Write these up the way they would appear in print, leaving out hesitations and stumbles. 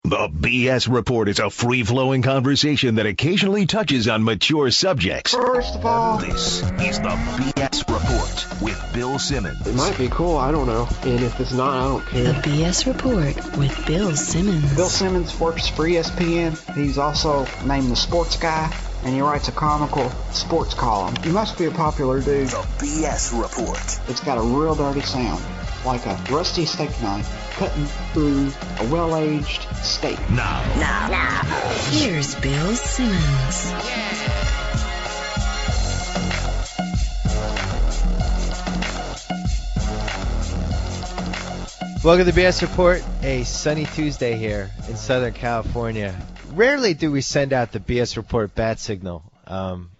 The BS Report is a free-flowing conversation that occasionally touches on mature subjects. First of all, This is the BS Report with Bill Simmons. it might be cool, I don't know. And if it's not, I don't The care. BS Report with Bill Simmons. Bill Simmons works for ESPN. He's also named the sports guy, and he writes a comical sports column. He must be a popular dude. The BS Report. It's got a real dirty sound, like a rusty steak knife cutting through a well-aged steak. Now. Here's Bill Simmons. Welcome to the BS Report, a sunny Tuesday here in Southern California. Rarely do we send out the BS Report bat signal.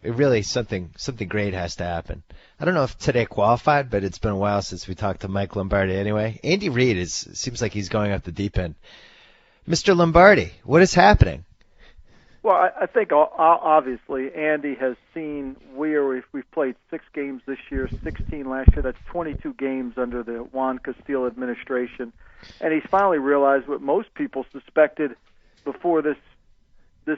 It really, something great has to happen. I don't know if today qualified, but it's been a while since we talked to Mike Lombardi anyway. Andy Reid seems like he's going up the deep end. Mr. Lombardi, what is happening? Well, I think obviously Andy has seen we've played 6 games this year, 16 last year. That's 22 games under the Juan Castillo administration, and he's finally realized what most people suspected before this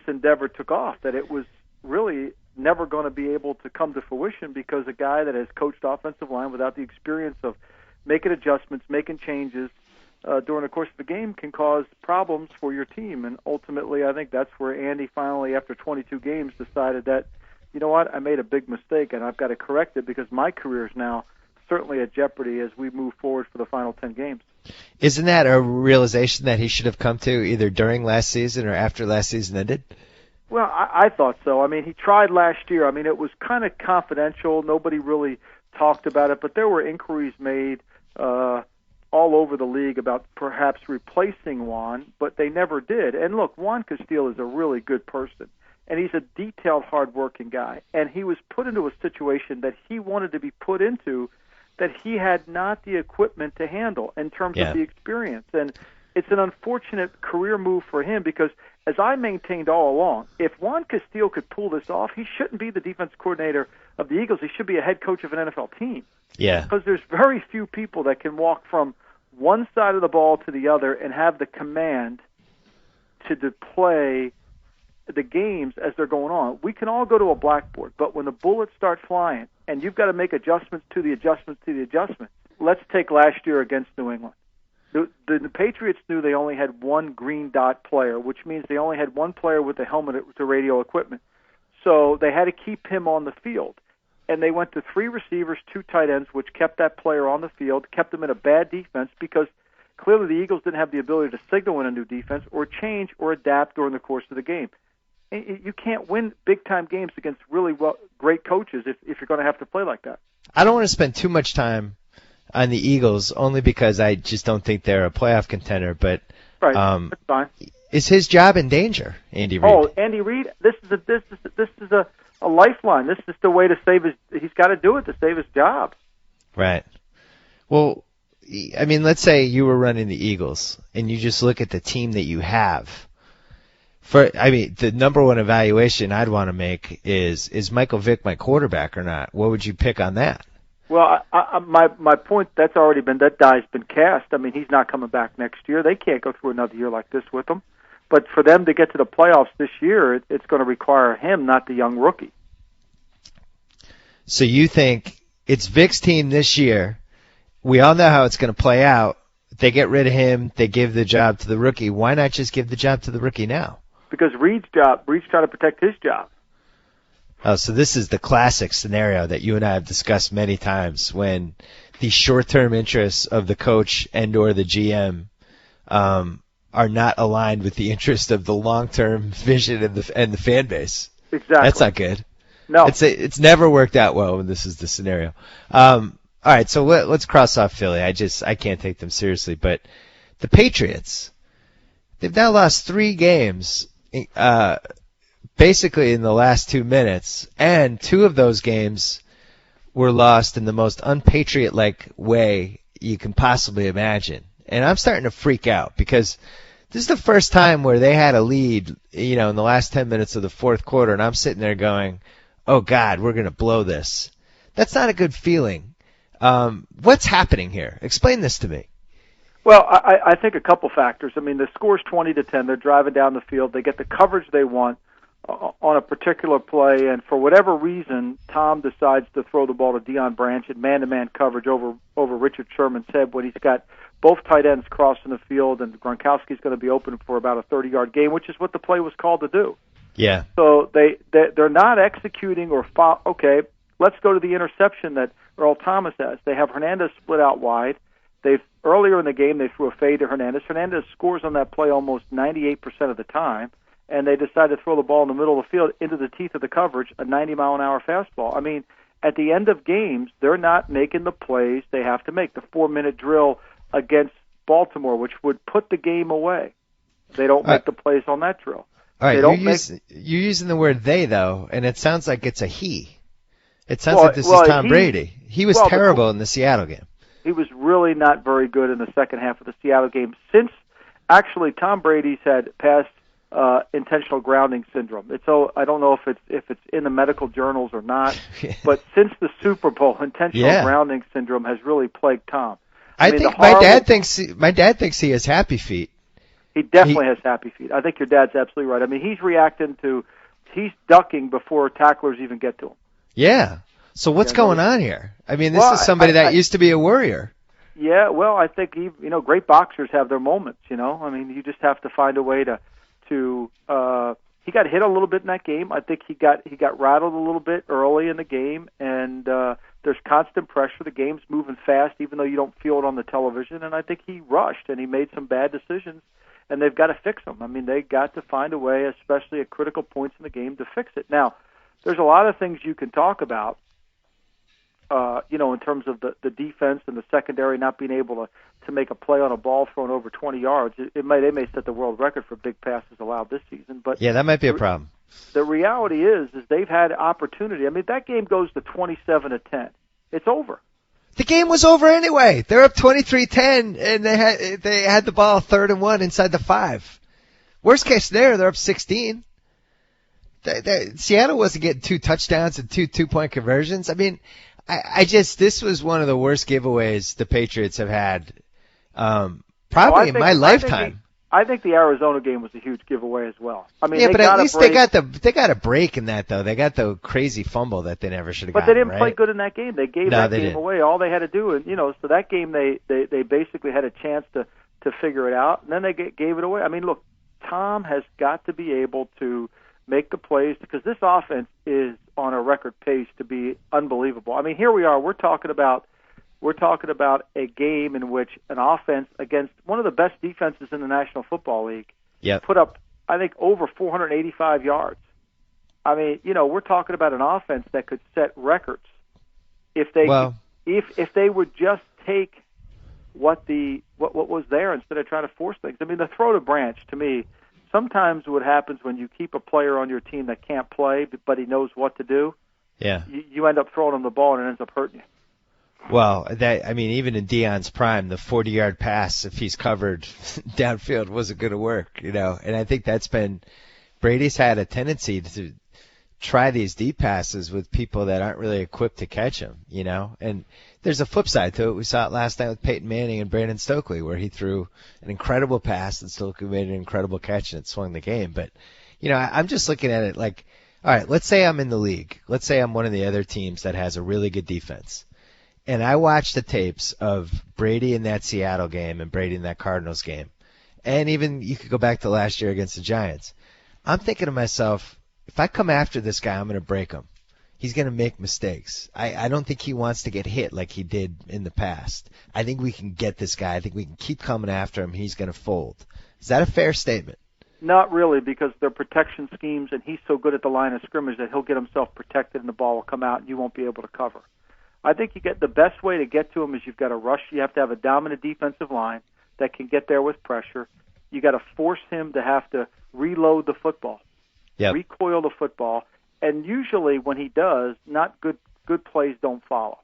endeavor took off, that it was really never going to be able to come to fruition, because a guy that has coached offensive line without the experience of making adjustments, making changes during the course of the game can cause problems for your team. And ultimately, I think that's where Andy finally, after 22 games, decided that, you know what, I made a big mistake and I've got to correct it, because my career is now certainly at jeopardy as we move forward for the final 10 games. Isn't that a realization that he should have come to either during last season or after last season ended? Well, I thought so. I mean, he tried last year. I mean, it was kind of confidential. Nobody really talked about it, but there were inquiries made all over the league about perhaps replacing Juan, but they never did. And look, Juan Castillo is a really good person, and he's a detailed, hard-working guy. And he was put into a situation that he wanted to be put into that he had not the equipment to handle in terms of the experience. And it's an unfortunate career move for him, because as I maintained all along, if Juan Castillo could pull this off, he shouldn't be the defense coordinator of the Eagles. He should be a head coach of an NFL team. Yeah. Because there's very few people that can walk from one side of the ball to the other and have the command to play the games as they're going on. We can all go to a blackboard, but when the bullets start flying and you've got to make adjustments to the adjustments to the adjustments, let's take last year against New England. The Patriots knew they only had one green dot player, which means they only had one player with a helmet with the radio equipment. So they had to keep him on the field. And they went to 3 receivers, 2 tight ends, which kept that player on the field, kept them in a bad defense, because clearly the Eagles didn't have the ability to signal in a new defense or change or adapt during the course of the game. You can't win big-time games against really great coaches if you're going to have to play like that. I don't want to spend too much time on the Eagles, only because I just don't think they're a playoff contender. But right, that's fine. Is his job in danger, Andy Reid? Oh, Andy Reid, this is a lifeline. This is the way to save his. He's got to do it to save his job. Right. Well, I mean, let's say you were running the Eagles and you just look at the team that you have. The number one evaluation I'd want to make is Michael Vick my quarterback or not? What would you pick on that? Well, my point, that die's been cast. I mean, he's not coming back next year. They can't go through another year like this with him. But for them to get to the playoffs this year, it's going to require him, not the young rookie. So you think it's Vic's team this year. We all know how it's going to play out. They get rid of him. They give the job to the rookie. Why not just give the job to the rookie now? Because Reid's trying to protect his job. Oh, so this is the classic scenario that you and I have discussed many times, when the short-term interests of the coach and or the GM are not aligned with the interest of the long-term vision and the fan base. Exactly. That's not good. No. It's never worked out well when this is the scenario. All right, so let's cross off Philly. I can't take them seriously. But the Patriots, they've now lost 3 games basically in the last 2 minutes, and 2 of those games were lost in the most unpatriot-like way you can possibly imagine. And I'm starting to freak out, because this is the first time where they had a lead, in the last 10 minutes of the fourth quarter, and I'm sitting there going, oh, God, we're going to blow this. That's not a good feeling. What's happening here? Explain this to me. Well, I think a couple factors. I mean, the score's 20-10. They're driving down the field. They get the coverage they want on a particular play, and for whatever reason, Tom decides to throw the ball to Deion Branch in man-to-man coverage over Richard Sherman's head when he's got both tight ends crossing the field, and Gronkowski's going to be open for about a 30-yard gain, which is what the play was called to do. Yeah. So they're not executing or okay, let's go to the interception that Earl Thomas has. They have Hernandez split out wide. Earlier in the game, they threw a fade to Hernandez. Hernandez scores on that play almost 98% of the time, and they decided to throw the ball in the middle of the field into the teeth of the coverage, a 90-mile-an-hour fastball. I mean, at the end of games, they're not making the plays they have to make. The 4-minute drill against Baltimore, which would put the game away. They don't make the plays on that drill. All right, you're using the word they, though, and it sounds like it's a he. It sounds like this is Tom Brady. He was terrible in the Seattle game. He was really not very good in the second half of the Seattle game. Since, actually, Tom Brady's had past intentional grounding syndrome. I don't know if it's in the medical journals or not, but since the Super Bowl, intentional grounding syndrome has really plagued Tom. I think my dad thinks he has happy feet. He definitely has happy feet. I think your dad's absolutely right. I mean, he's ducking before tacklers even get to him. Yeah. So what's going on here? I mean, this is somebody that used to be a worrier. Yeah, well, I think great boxers have their moments. I mean, you just have to find a way to. He got hit a little bit in that game. I think he got rattled a little bit early in the game, and there's constant pressure. The game's moving fast, even though you don't feel it on the television. And I think he rushed and he made some bad decisions, and they've got to fix them. I mean, they got to find a way, especially at critical points in the game, to fix it. Now, there's a lot of things you can talk about. In terms of the defense and the secondary not being able to make a play on a ball thrown over 20 yards. They may set the world record for big passes allowed this season. But yeah, that might be a problem. The reality is they've had opportunity. I mean, that game goes to 27-10. It's over. The game was over anyway. They're up 23-10, and they had the ball 3rd and 1 inside the 5. Worst case scenario, they're up 16. Seattle wasn't getting 2 touchdowns and 2 2-point conversions. I mean, this was one of the worst giveaways the Patriots have had, probably in my lifetime. I think the Arizona game was a huge giveaway as well. I mean, yeah, but at least they got a break in that, though. They got the crazy fumble that they never should have gotten. But they didn't play good in that game. They gave that game away. All they had to do, and so that game they basically had a chance to figure it out, and then they gave it away. I mean, look, Tom has got to be able to make the plays, because this offense is on a record pace to be unbelievable. I mean, here we are. We're talking about a game in which an offense against one of the best defenses in the National Football League put up, I think, over 485 yards. I mean, we're talking about an offense that could set records if they would just take what was there instead of trying to force things. I mean, the throw to Branch, to me, sometimes what happens when you keep a player on your team that can't play, but he knows what to do, you end up throwing him the ball and it ends up hurting you. Well, even in Deion's prime, the 40-yard pass, if he's covered downfield, wasn't going to work, And I think Brady's had a tendency to try these deep passes with people that aren't really equipped to catch them, And there's a flip side to it. We saw it last night with Peyton Manning and Brandon Stokely, where he threw an incredible pass and Stokely made an incredible catch and it swung the game. But, I'm just looking at it like, all right, let's say I'm in the league. Let's say I'm one of the other teams that has a really good defense. And I watch the tapes of Brady in that Seattle game and Brady in that Cardinals game. And even you could go back to last year against the Giants. I'm thinking to myself, if I come after this guy, I'm going to break him. He's going to make mistakes. I don't think he wants to get hit like he did in the past. I think we can get this guy. I think we can keep coming after him. He's going to fold. Is that a fair statement? Not really, because they're protection schemes, and he's so good at the line of scrimmage that he'll get himself protected and the ball will come out and you won't be able to cover. I think the best way to get to him is you've got to rush. You have to have a dominant defensive line that can get there with pressure. You got to force him to have to reload the football, recoil the football. And usually when he does, not good plays don't follow.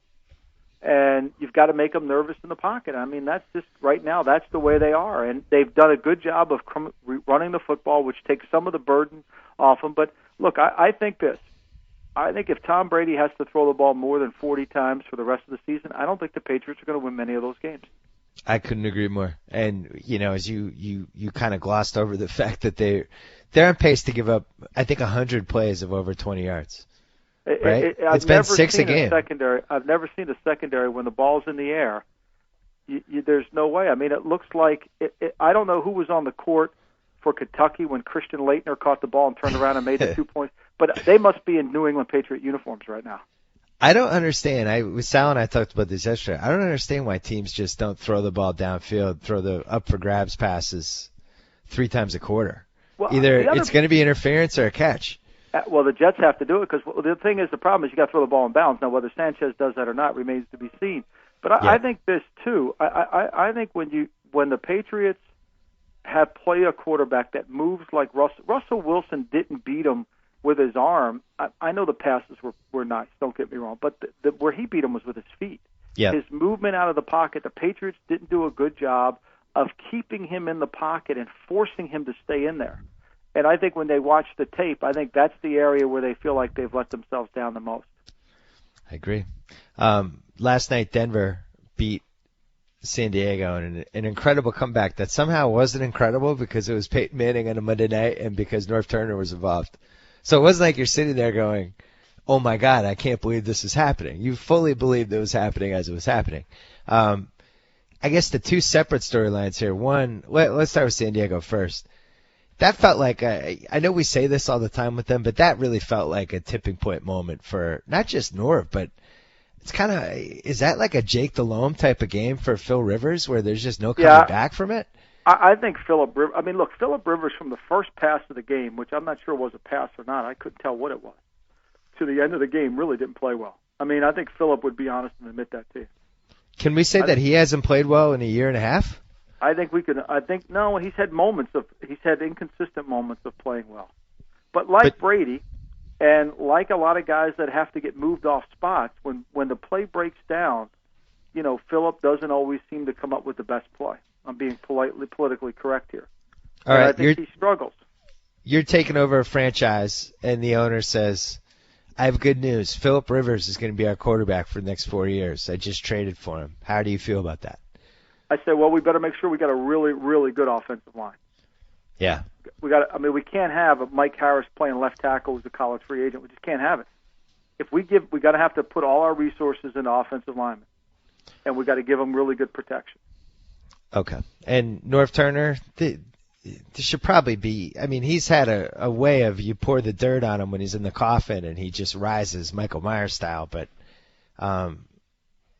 And you've got to make them nervous in the pocket. I mean, that's just right now, that's the way they are. And they've done a good job of running the football, which takes some of the burden off them. But look, I think this. I think if Tom Brady has to throw the ball more than 40 times for the rest of the season, I don't think the Patriots are going to win many of those games. I couldn't agree more. And, as you kind of glossed over the fact that they're on pace to give up, I think, 100 plays of over 20 yards. Right? It's been 6 a game. I've never seen a secondary when the ball's in the air. There's no way. I mean, it looks like I don't know who was on the court for Kentucky when Christian Laettner caught the ball and turned around and made the 2 points, but they must be in New England Patriot uniforms right now. I don't understand. Sal and I talked about this yesterday. I don't understand why teams just don't throw the ball downfield, throw the up for grabs passes 3 times a quarter. Well, either it's going to be interference or a catch. Well, the Jets have to do it because the thing is, the problem is you got to throw the ball in bounds. Now, whether Sanchez does that or not remains to be seen. But I think this too. I think when the Patriots play a quarterback that moves like Russell Wilson didn't beat him with his arm. I know the passes were nice. Don't get me wrong, but where he beat him was with his feet. Yep. His movement out of the pocket. The Patriots didn't do a good job of keeping him in the pocket and forcing him to stay in there. And I think when they watch the tape, I think that's the area where they feel like they've let themselves down the most. I agree. Last night, Denver beat San Diego in an incredible comeback that somehow wasn't incredible because it was Peyton Manning on a Monday night and because North Turner was involved. So it wasn't like you're sitting there going, oh, my God, I can't believe this is happening. You fully believed it was happening as it was happening. I guess the 2 separate storylines here. One, let's start with San Diego first. That felt like I know we say this all the time with them, but that really felt like a tipping point moment for not just Norv, but it's kind of, is that like a Jake Delhomme type of game for Phil Rivers where there's just no coming back from it? I think Phillip Rivers from the first pass of the game, which I'm not sure was a pass or not, I couldn't tell what it was, to the end of the game really didn't play well. I mean, I think Phillip would be honest and admit that to you. Can we say that he hasn't played well in a year and a half? I think no, he's had inconsistent moments of playing well. But Brady, and like a lot of guys that have to get moved off spots, when the play breaks down, Phillip doesn't always seem to come up with the best play. I'm being politically correct here. All right, I think he struggles. You're taking over a franchise, and the owner says, I have good news. Phillip Rivers is going to be our quarterback for the next 4 years. I just traded for him. How do you feel about that? I say, well, we better make sure we got a really, really good offensive line. Yeah. We can't have a Mike Harris playing left tackle who's a college free agent. We just can't have it. We got to have to put all our resources into offensive linemen, and we got to give them really good protection. Okay. And North Turner, this should probably be. I mean, he's had a way of you pour the dirt on him when he's in the coffin and he just rises Michael Myers style, but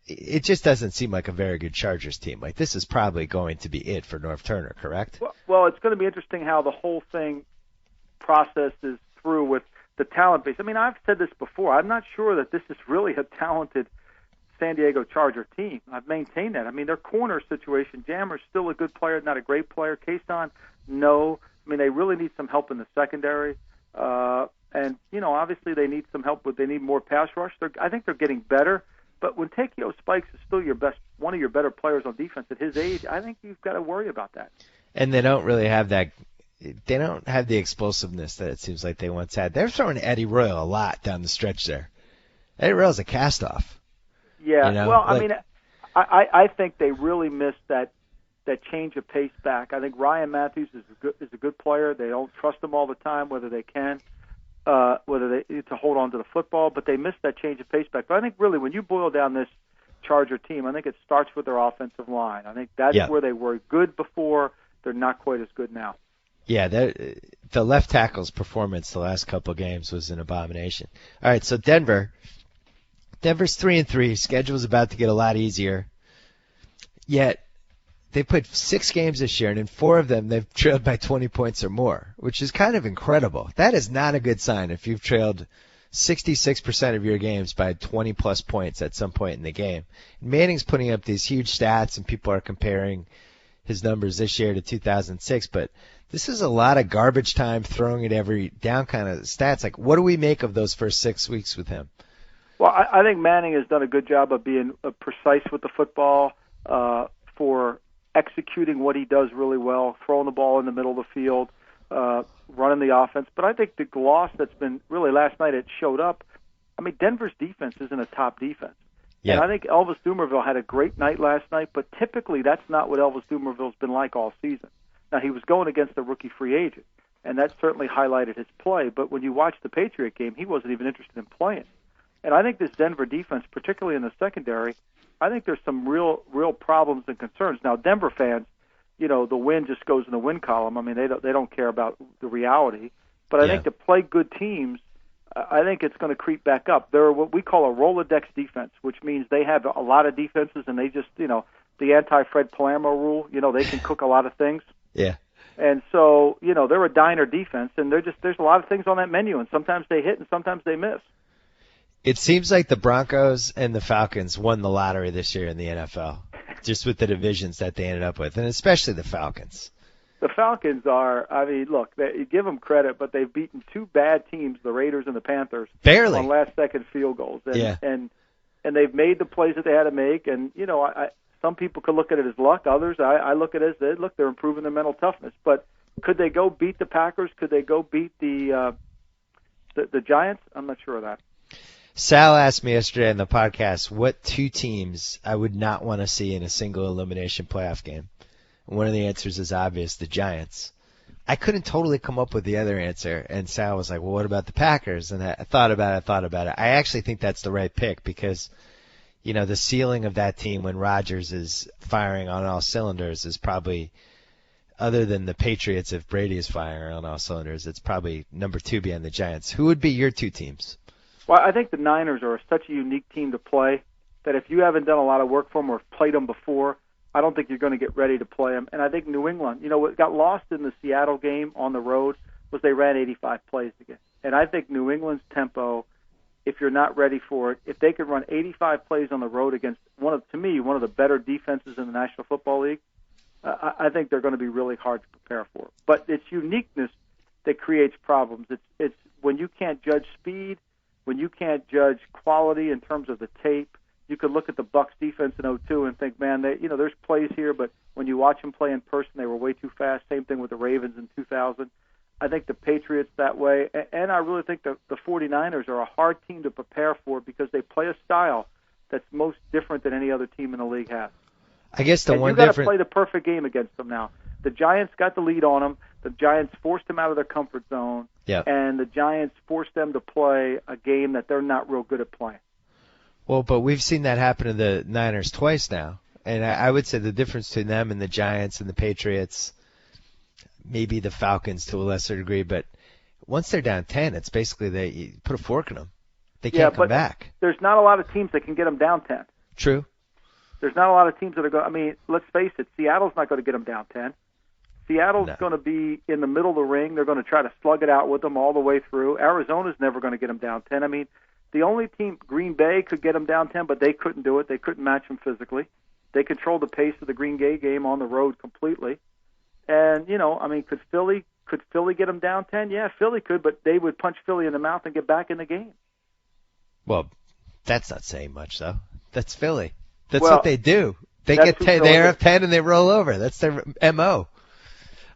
it just doesn't seem like a very good Chargers team. Like, this is probably going to be it for North Turner, correct? Well, it's going to be interesting how the whole thing processes through with the talent base. I mean, I've said this before. I'm not sure that this is really a talented San Diego Charger team. I've maintained that. I mean, their corner situation, Jammer's still a good player, not a great player. Kason, no. I mean, they really need some help in the secondary. And, obviously they need some help, but they need more pass rush. I think they're getting better. But when Takeo Spikes is still one of your better players on defense at his age, I think you've got to worry about that. And they don't really have that. They don't have the explosiveness that it seems like they once had. They're throwing Eddie Royal a lot down the stretch there. Eddie Royal's a cast-off. Yeah, I mean, I think they really missed that change of pace back. I think Ryan Matthews is a good player. They don't trust him all the time, whether they can. To hold on to the football, but they missed that change of pace back. But I think really when you boil down this Charger team, I think it starts with their offensive line. I think that's where they were good before. They're not quite as good now. Yeah, the left tackle's performance the last couple of games was an abomination. All right, so Denver's 3-3. Schedule's about to get a lot easier. Yet they played 6 games this year, and in 4 of them they've trailed by 20 points or more, which is kind of incredible. That is not a good sign if you've trailed 66% of your games by 20-plus points at some point in the game. And Manning's putting up these huge stats, and people are comparing his numbers this year to 2006, but this is a lot of garbage time throwing it every down kind of stats. Like, what do we make of those first 6 weeks with him? Well, I think Manning has done a good job of being precise with the football, for executing what he does really well, throwing the ball in the middle of the field, running the offense. But I think the gloss that's been really last night, it showed up. I mean, Denver's defense isn't a top defense. And I think Elvis Dumervil had a great night last night, but typically that's not what Elvis Dumervil's been like all season. Now, he was going against a rookie free agent, and that certainly highlighted his play. But when you watch the Patriot game, he wasn't even interested in playing. And I think this Denver defense, particularly in the secondary, I think there's some real problems and concerns. Now, Denver fans, you know, the win just goes in the win column. I mean, they don't care about the reality. But I think to play good teams, I think it's going to creep back up. They're what we call a Rolodex defense, which means they have a lot of defenses, and they just, you know, the anti-Fred Palermo rule, you know, they can cook a lot of things. Yeah. And so, you know, they're a diner defense, and there's a lot of things on that menu, and sometimes they hit and sometimes they miss. It seems like the Broncos and the Falcons won the lottery this year in the NFL, just with the divisions that they ended up with, and especially the Falcons. The Falcons are, I mean, look, you give them credit, but they've beaten two bad teams, the Raiders and the Panthers, barely on last-second field goals. And they've made the plays that they had to make. And, you know, some people could look at it as luck. Others, I look at it as, look, they're improving their mental toughness. But could they go beat the Packers? Could they go beat the Giants? I'm not sure of that. Sal asked me yesterday on the podcast what two teams I would not want to see in a single elimination playoff game. One of the answers is obvious, the Giants. I couldn't totally come up with the other answer, and Sal was like, well, what about the Packers? And I thought about it. I actually think that's the right pick because, you know, the ceiling of that team when Rodgers is firing on all cylinders is probably, other than the Patriots, if Brady is firing on all cylinders, it's probably number two behind the Giants. Who would be your two teams? Well, I think the Niners are such a unique team to play that if you haven't done a lot of work for them or played them before, I don't think you're going to get ready to play them. And I think New England, you know, what got lost in the Seattle game on the road was they ran 85 plays again. And I think New England's tempo, if you're not ready for it, if they could run 85 plays on the road against one of the better defenses in the National Football League, I think they're going to be really hard to prepare for. But it's uniqueness that creates problems. It's when you can't judge speed, when you can't judge quality in terms of the tape. You could look at the Bucs defense in 2002 and think, man, there's plays here, but when you watch them play in person, they were way too fast. Same thing with the Ravens in 2000. I think the Patriots that way, and I really think the 49ers are a hard team to prepare for because they play a style that's most different than any other team in the league has. I guess you got to play the perfect game against them now. The Giants got the lead on them. The Giants forced them out of their comfort zone, and the Giants forced them to play a game that they're not real good at playing. Well, but we've seen that happen to the Niners twice now. And I would say the difference between them and the Giants and the Patriots, maybe the Falcons to a lesser degree, but once they're down 10, it's basically you put a fork in them. They can't come back. There's not a lot of teams that can get them down 10. True. There's not a lot of teams that are going. I mean, let's face it, Seattle's not going to get them down 10. Seattle's going to be in the middle of the ring. They're going to try to slug it out with them all the way through. Arizona's never going to get them down 10. I mean, the only team, Green Bay, could get them down 10, but they couldn't do it. They couldn't match them physically. They controlled the pace of the Green Bay game on the road completely. And, you know, I mean, could Philly get them down 10? Yeah, Philly could, but they would punch Philly in the mouth and get back in the game. Well, that's not saying much, though. That's Philly. That's what they do. They get 10, they have 10 and they roll over. That's their MO.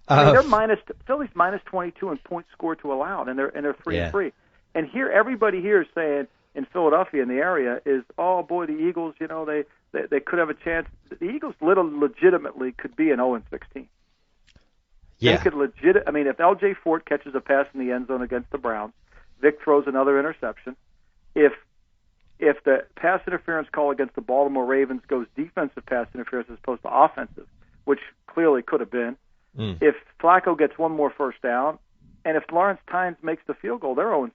I mean, Philly's minus 22 in points scored to allowed, and they're 3-3. And here, everybody here is saying in Philadelphia, in the area, is, oh boy, the Eagles, you know, they could have a chance. The Eagles legitimately could be an 0-16. Yeah. They could I mean, if L.J. Fort catches a pass in the end zone against the Browns, Vic throws another interception. If the pass interference call against the Baltimore Ravens goes defensive pass interference as opposed to offensive, which clearly could have been, if Flacco gets one more first down, and if Lawrence Tynes makes the field goal, they're 0-6.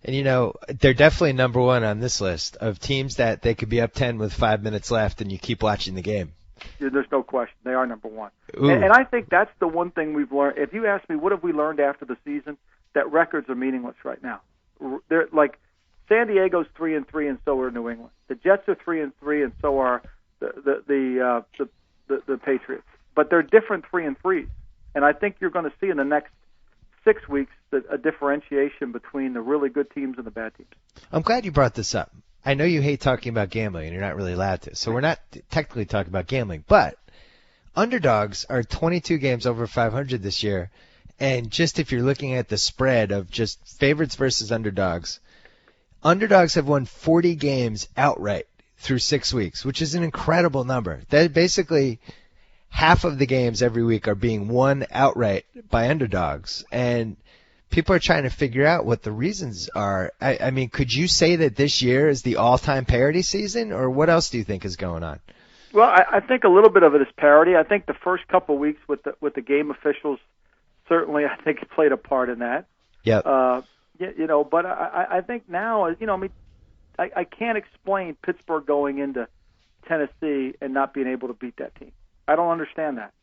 And, you know, they're definitely number one on this list of teams that they could be up 10 with 5 minutes left and you keep watching the game. Yeah, there's no question. They are number one. And I think that's the one thing we've learned. If you ask me, what have we learned after the season? That records are meaningless right now. They're like San Diego's 3-3, and so are New England. The Jets are 3-3, and so are the Patriots. But they're different 3-3s. And I think you're going to see in the next 6 weeks a differentiation between the really good teams and the bad teams. I'm glad you brought this up. I know you hate talking about gambling, and you're not really allowed to. So we're not technically talking about gambling. But underdogs are 22 games over 500 this year. And just if you're looking at the spread of just favorites versus underdogs, underdogs have won 40 games outright through 6 weeks, which is an incredible number. That basically half of the games every week are being won outright by underdogs. And people are trying to figure out what the reasons are. I mean, could you say that this year is the all-time parity season, or what else do you think is going on? Well, I think a little bit of it is parity. I think the first couple of weeks with the game officials, certainly, I think it played a part in that. Yep. But I think now, I can't explain Pittsburgh going into Tennessee and not being able to beat that team. I don't understand that.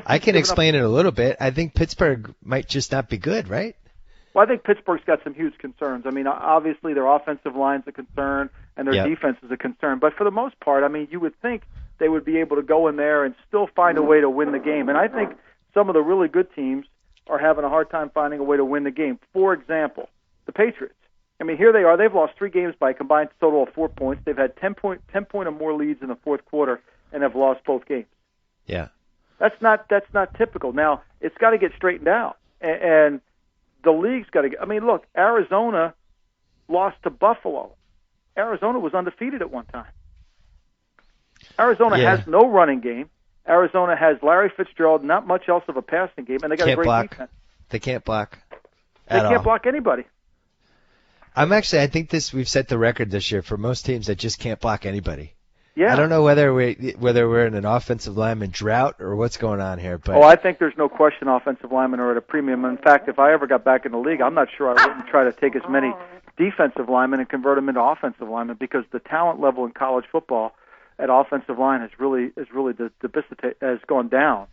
I can explain it a little bit. I think Pittsburgh might just not be good, right? Well, I think Pittsburgh's got some huge concerns. I mean, obviously their offensive line's a concern and their defense is a concern. But for the most part, I mean, you would think they would be able to go in there and still find a way to win the game. And I think some of the really good teams are having a hard time finding a way to win the game. For example, the Patriots. I mean, here they are. They've lost 3 games by a combined total of 4 points. They've had 10 point or more leads in the fourth quarter and have lost both games. Yeah. That's not typical. Now, it's got to get straightened out. And the league's got to get – I mean, look, Arizona lost to Buffalo. Arizona was undefeated at one time. Arizona has no running game. Arizona has Larry Fitzgerald, not much else of a passing game, and they got a great defense. They can't block They can't block anybody. I think we've set the record this year for most teams that just can't block anybody. Yeah. I don't know whether we're in an offensive lineman drought or what's going on here, but I think there's no question offensive linemen are at a premium. In fact, if I ever got back in the league, I'm not sure I wouldn't try to take as many defensive linemen and convert them into offensive linemen, because the talent level in college football at offensive line has gone down,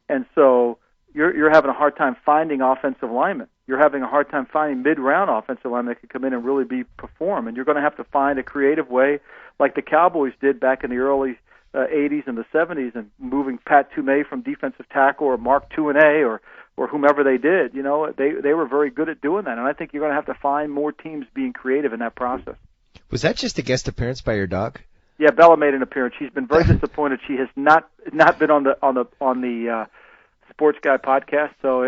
and so you're having a hard time finding offensive linemen. You're having a hard time finding mid-round offensive linemen that can come in and really perform, and you're going to have to find a creative way, like the Cowboys did back in the early 80s and the 70s, and moving Pat Toomey from defensive tackle, or Mark Tuinei, or whomever they did. You know, they were very good at doing that, and I think you're going to have to find more teams being creative in that process. Was that just a guest appearance by your dog? Yeah, Bella made an appearance. She's been very disappointed. She has not been on the Sports Guy podcast, so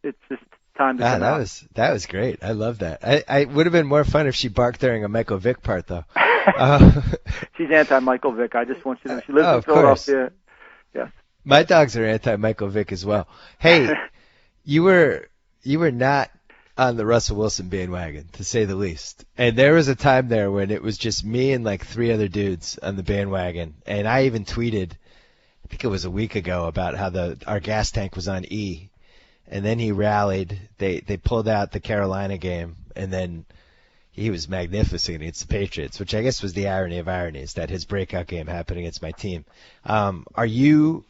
it's just time to come out. That was great. I love that. I would have been more fun if she barked during a Michael Vick part, though. She's anti-Michael Vick. I just want you to know. She lives in Philadelphia. Yes. My dogs are anti-Michael Vick as well. Hey, you were not on the Russell Wilson bandwagon, to say the least. And there was a time there when it was just me and like 3 other dudes on the bandwagon. And I even tweeted, I think it was a week ago, about how our gas tank was on E. And then he rallied. They pulled out the Carolina game, and then he was magnificent against the Patriots, which I guess was the irony of ironies, that his breakout game happened against my team. Are you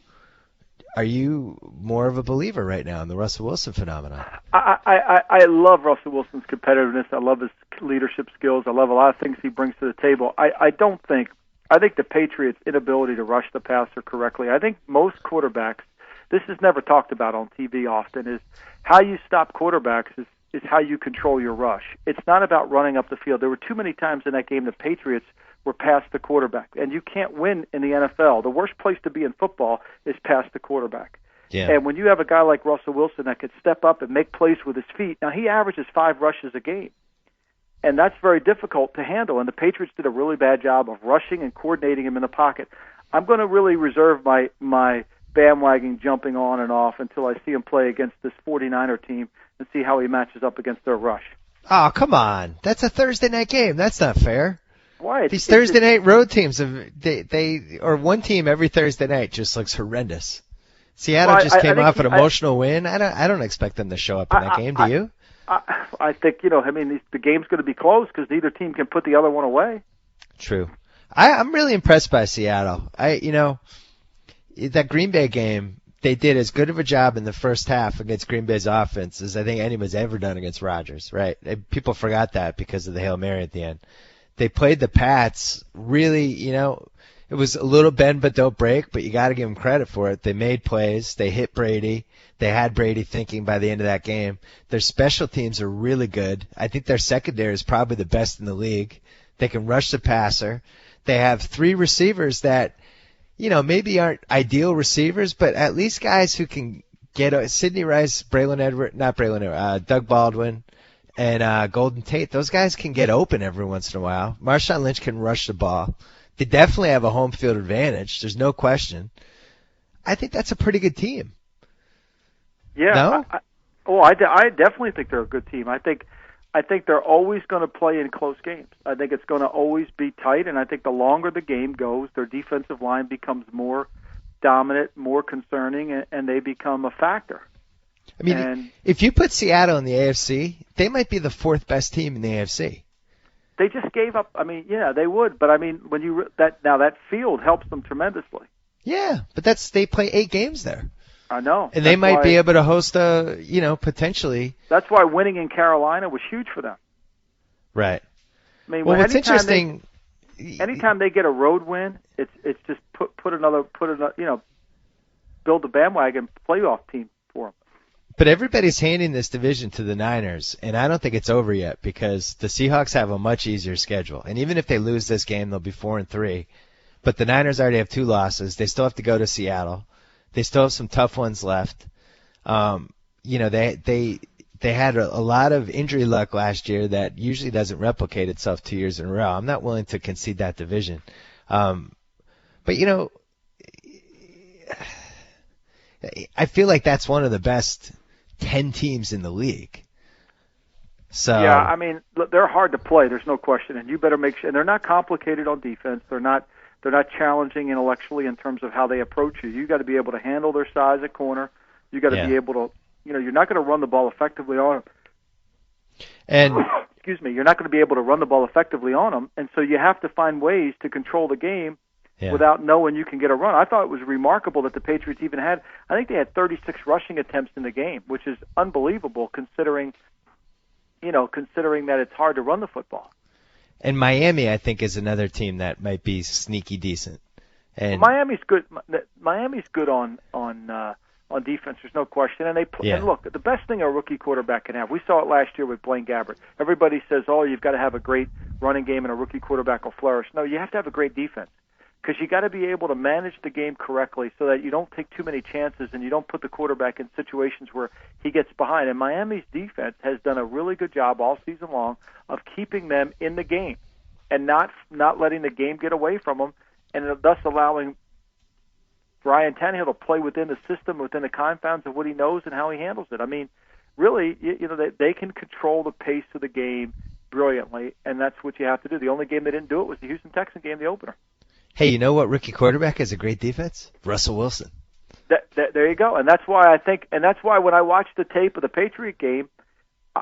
more of a believer right now in the Russell Wilson phenomenon? I love Russell Wilson's competitiveness. I love his leadership skills. I love a lot of things he brings to the table. I think the Patriots' inability to rush the passer correctly. I think most quarterbacks, this is never talked about on TV often, is how you stop quarterbacks is how you control your rush. It's not about running up the field. There were too many times in that game the Patriots were past the quarterback, and you can't win in the NFL. The worst place to be in football is past the quarterback. Yeah. And when you have a guy like Russell Wilson that could step up and make plays with his feet, now he averages 5 rushes a game, and that's very difficult to handle, and the Patriots did a really bad job of rushing and coordinating him in the pocket. I'm going to really reserve my bandwagon jumping on and off until I see him play against this 49er team and see how he matches up against their rush. Oh, come on. That's a Thursday night game. That's not fair. Why? These Thursday night road teams, or one team every Thursday night just looks horrendous. Seattle just came off an emotional win. I don't expect them to show up in that game. Do you? I think, the game's going to be close because neither team can put the other one away. True. I'm really impressed by Seattle. That Green Bay game, they did as good of a job in the first half against Green Bay's offense as I think anyone's ever done against Rodgers, right? People forgot that because of the Hail Mary at the end. They played the Pats really, it was a little bend but don't break, but you got to give them credit for it. They made plays. They hit Brady. They had Brady thinking by the end of that game. Their special teams are really good. I think their secondary is probably the best in the league. They can rush the passer. They have 3 receivers that, maybe aren't ideal receivers, but at least guys who can get Sidney Rice, Doug Baldwin, and Golden Tate. Those guys can get open every once in a while. Marshawn Lynch can rush the ball. They definitely have a home field advantage. There's no question. I think that's a pretty good team. Yeah. No? I definitely think they're a good team. I think they're always going to play in close games. I think it's going to always be tight, and I think the longer the game goes, their defensive line becomes more dominant, more concerning, and they become a factor. I mean, if you put Seattle in the AFC, they might be the fourth best team in the AFC. They just gave up. I mean, yeah, they would, but I mean, when that field helps them tremendously. Yeah, but they play 8 games there. I know. And they might be able to host potentially. That's why winning in Carolina was huge for them. Right. I mean, well, what's interesting, anytime they get a road win, it's just put another build a bandwagon playoff team for them. But everybody's handing this division to the Niners, and I don't think it's over yet because the Seahawks have a much easier schedule. And even if they lose this game, they'll be 4-3. But the Niners already have 2 losses. They still have to go to Seattle. They still have some tough ones left. They had a lot of injury luck last year that usually doesn't replicate itself 2 years in a row. I'm not willing to concede that division. But I feel like that's one of the best 10 teams in the league. So yeah, I mean, they're hard to play. There's no question, and you better make sure. And they're not complicated on defense. They're not challenging intellectually in terms of how they approach you. You got to be able to handle their size at corner. You got to be able to, you're not going to run the ball effectively on them. And excuse me, you're not going to be able to run the ball effectively on them, and so you have to find ways to control the game without knowing you can get a run. I thought it was remarkable that the Patriots even had, I think they had 36 rushing attempts in the game, which is unbelievable considering that it's hard to run the football. And Miami, I think, is another team that might be sneaky decent. And Miami's good. Miami's good on defense. There's no question. And and look, the best thing a rookie quarterback can have. We saw it last year with Blaine Gabbert. Everybody says, "Oh, you've got to have a great running game, and a rookie quarterback will flourish." No, you have to have a great defense because you got to be able to manage the game correctly so that you don't take too many chances and you don't put the quarterback in situations where he gets behind. And Miami's defense has done a really good job all season long of keeping them in the game and not letting the game get away from them, and thus allowing Ryan Tannehill to play within the system, within the confines of what he knows and how he handles it. I mean, really, they can control the pace of the game brilliantly, and that's what you have to do. The only game they didn't do it was the Houston Texans game, the opener. Hey, you know what rookie quarterback has a great defense? Russell Wilson. There you go, and that's why when I watched the tape of the Patriot game,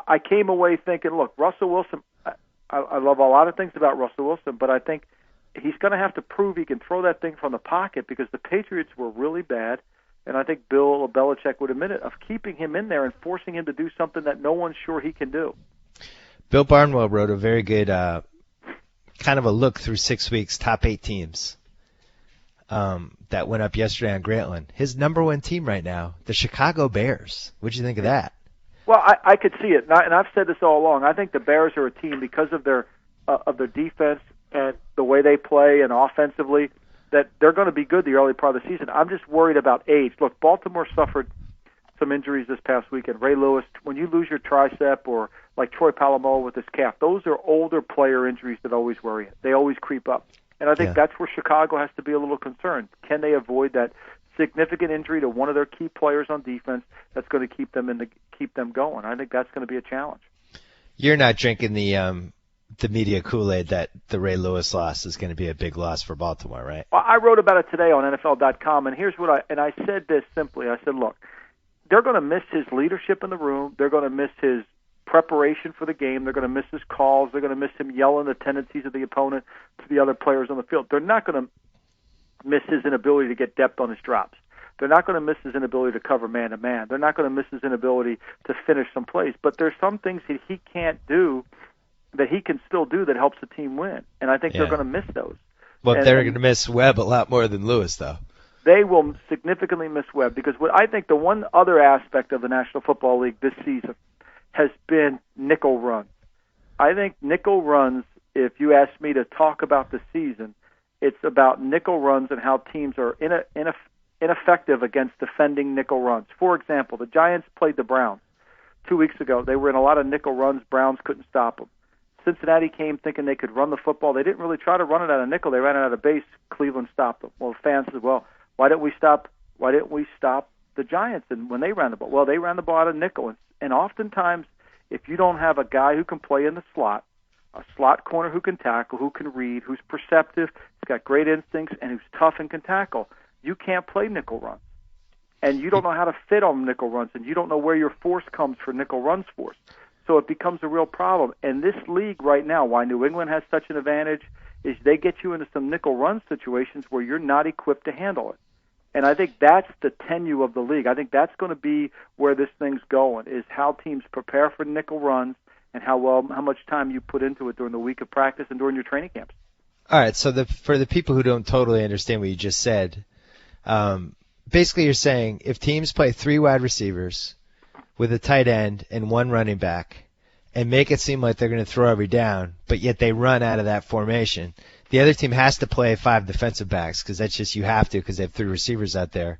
I came away thinking, look, Russell Wilson. I love a lot of things about Russell Wilson, but I think he's going to have to prove he can throw that thing from the pocket because the Patriots were really bad, and I think Bill Belichick would admit it, of keeping him in there and forcing him to do something that no one's sure he can do. Bill Barnwell wrote a very good kind of a look through 6 weeks, top 8 teams that went up yesterday on Grantland. His number 1 team right now, the Chicago Bears. What'd you think of that? Well, I could see it, and I've said this all along. I think the Bears are a team because of their defense and the way they play and offensively that they're going to be good the early part of the season. I'm just worried about age. Look, Baltimore suffered some injuries this past weekend. Ray Lewis, when you lose your tricep, or like Troy Polamalu with his calf, those are older player injuries that always worry you. They always creep up. And I think that's where Chicago has to be a little concerned. Can they avoid that significant injury to one of their key players on defense that's going to keep them going? I think that's going to be a challenge. You're not drinking the media Kool-Aid that the Ray Lewis loss is going to be a big loss for Baltimore, right? Well, I wrote about it today on NFL.com, and here's what I said this simply. I said, look, they're going to miss his leadership in the room. They're going to miss his preparation for the game. They're going to miss his calls. They're going to miss him yelling the tendencies of the opponent to the other players on the field. They're not going to miss his inability to get depth on his drops. They're not going to miss his inability to cover man-to-man. They're not going to miss his inability to finish some plays. But there's some things that he can't do that he can still do that helps the team win. And I think they're going to miss those. Well, they're going to miss Webb a lot more than Lewis, though. They will significantly miss Webb because what I think the one other aspect of the National Football League this season has been nickel runs. I think nickel runs, if you ask me to talk about the season, it's about nickel runs and how teams are ineffective against defending nickel runs. For example, the Giants played the Browns 2 weeks ago. They were in a lot of nickel runs. Browns couldn't stop them. Cincinnati came thinking they could run the football. They didn't really try to run it out of nickel. They ran it out of base. Cleveland stopped them. Well, the fans said, well, why didn't we stop the Giants and when they ran the ball? Well, they ran the ball out of nickel. And oftentimes, if you don't have a guy who can play in the slot, a slot corner who can tackle, who can read, who's perceptive, he's got great instincts, and who's tough and can tackle, you can't play nickel runs. And you don't know how to fit on nickel runs, and you don't know where your force comes for nickel runs force. So it becomes a real problem. And this league right now, why New England has such an advantage, is they get you into some nickel run situations where you're not equipped to handle it. And I think that's the tenure of the league. I think that's going to be where this thing's going, is how teams prepare for nickel runs and how much time you put into it during the week of practice and during your training camps. All right, so for the people who don't totally understand what you just said, basically you're saying if teams play 3 wide receivers with a tight end and 1 running back and make it seem like they're going to throw every down, but yet they run out of that formation, the other team has to play 5 defensive backs because that's just you have to because they have 3 receivers out there.